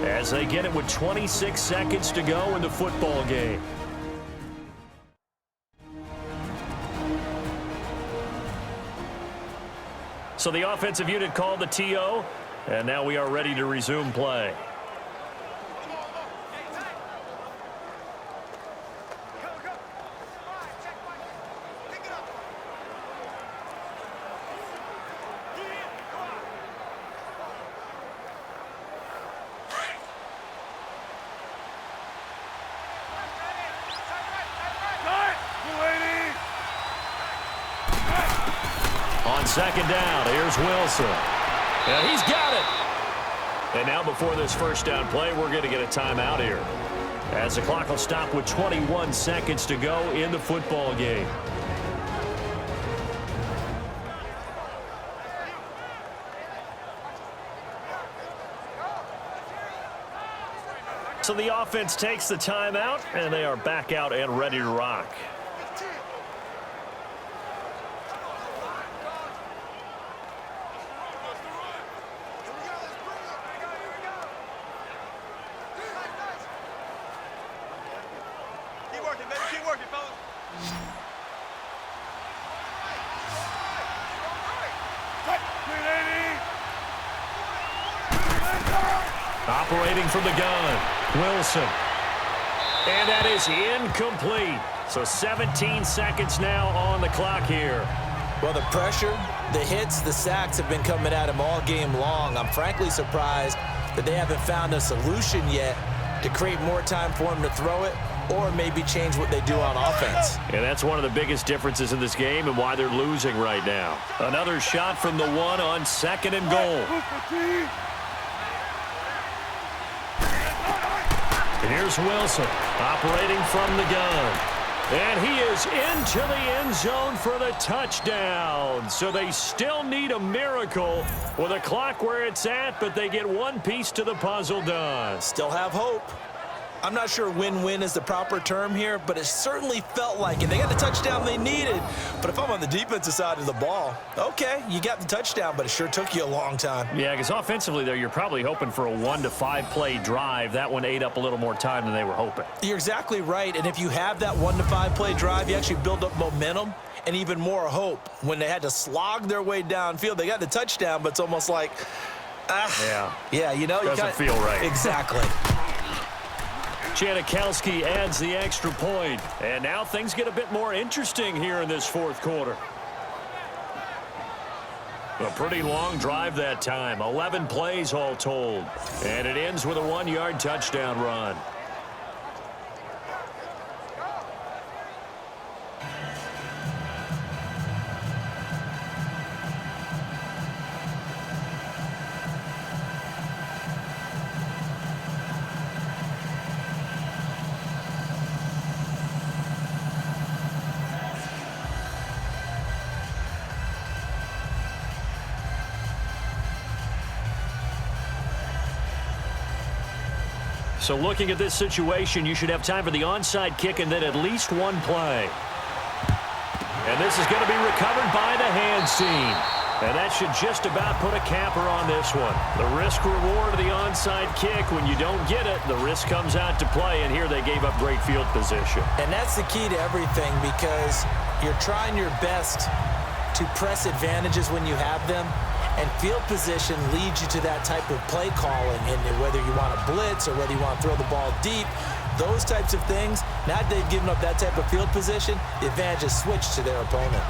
as they get it with 26 seconds to go in the football game. So the offensive unit called the TO, and now we are ready to resume play. On 2nd down, here's Wilson. And he's got it. And now before this 1st down play, we're going to get a timeout here, as the clock will stop with 21 seconds to go in the football game. So the offense takes the timeout, and they are back out and ready to rock. Keep working, fellas. Operating from the gun, Wilson. And that is incomplete. So 17 seconds now on the clock here. Well, the pressure, the hits, the sacks have been coming at him all game long. I'm frankly surprised that they haven't found a solution yet to create more time for him to throw it or maybe change what they do on offense. And that's one of the biggest differences in this game and why they're losing right now. Another shot from the one on 2nd and goal. And here's Wilson operating from the gun. And he is into the end zone for the touchdown. So they still need a miracle with a clock where it's at, but they get one piece to the puzzle done. Still have hope. I'm not sure win-win is the proper term here, but it certainly felt like it. They got the touchdown they needed. But if I'm on the defensive side of the ball, okay, you got the touchdown, but it sure took you a long time. Yeah, because offensively there, you're probably hoping for a 1 to 5 play drive. That one ate up a little more time than they were hoping. You're exactly right. And if you have that 1 to 5 play drive, you actually build up momentum and even more hope. When they had to slog their way downfield, they got the touchdown, but it's almost like, yeah, you know, doesn't feel right. Exactly. Janikowski adds the extra point. And now things get a bit more interesting here in this 4th quarter. A pretty long drive that time. 11 plays all told. And it ends with a 1-yard touchdown run. So looking at this situation, you should have time for the onside kick and then at least one play. And this is going to be recovered by the hands team. And that should just about put a capper on this one. The risk-reward of the onside kick, when you don't get it, the risk comes out to play, and here they gave up great field position. And that's the key to everything, because you're trying your best to press advantages when you have them. And field position leads you to that type of play calling, and whether you want to blitz or whether you want to throw the ball deep, those types of things, now that they've given up that type of field position, the advantage is switched to their opponent.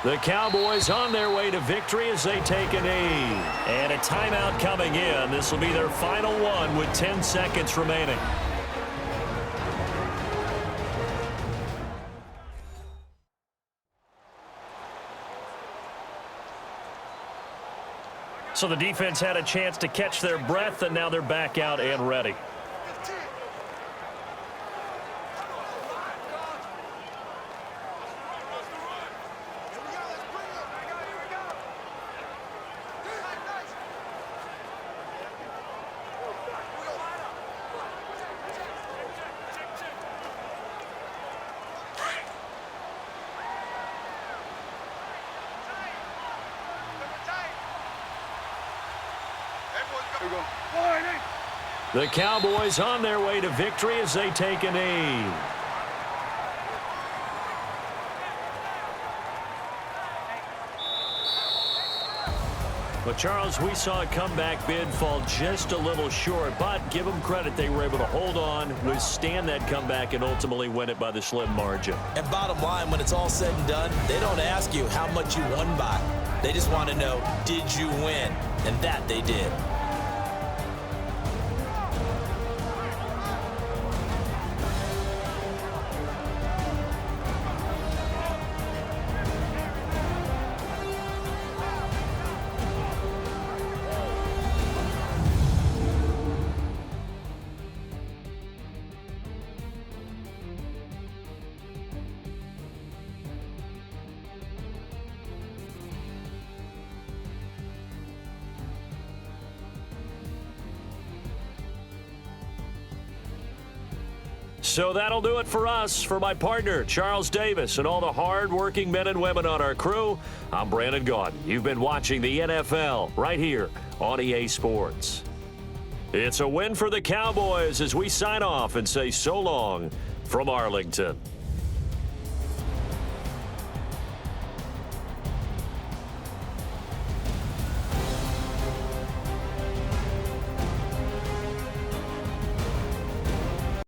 The Cowboys on their way to victory as they take a knee. And a timeout coming in. This will be their final one with 10 seconds remaining. So the defense had a chance to catch their breath, and now they're back out and ready. The Cowboys on their way to victory as they take a knee. But, Charles, we saw a comeback bid fall just a little short, but give them credit, they were able to hold on, withstand that comeback, and ultimately win it by the slim margin. And bottom line, when it's all said and done, they don't ask you how much you won by. They just want to know, did you win? And that they did. So that'll do it for us. For my partner, Charles Davis, and all the hard-working men and women on our crew, I'm Brandon Gaudin. You've been watching the NFL right here on EA Sports. It's a win for the Cowboys as we sign off and say so long from Arlington.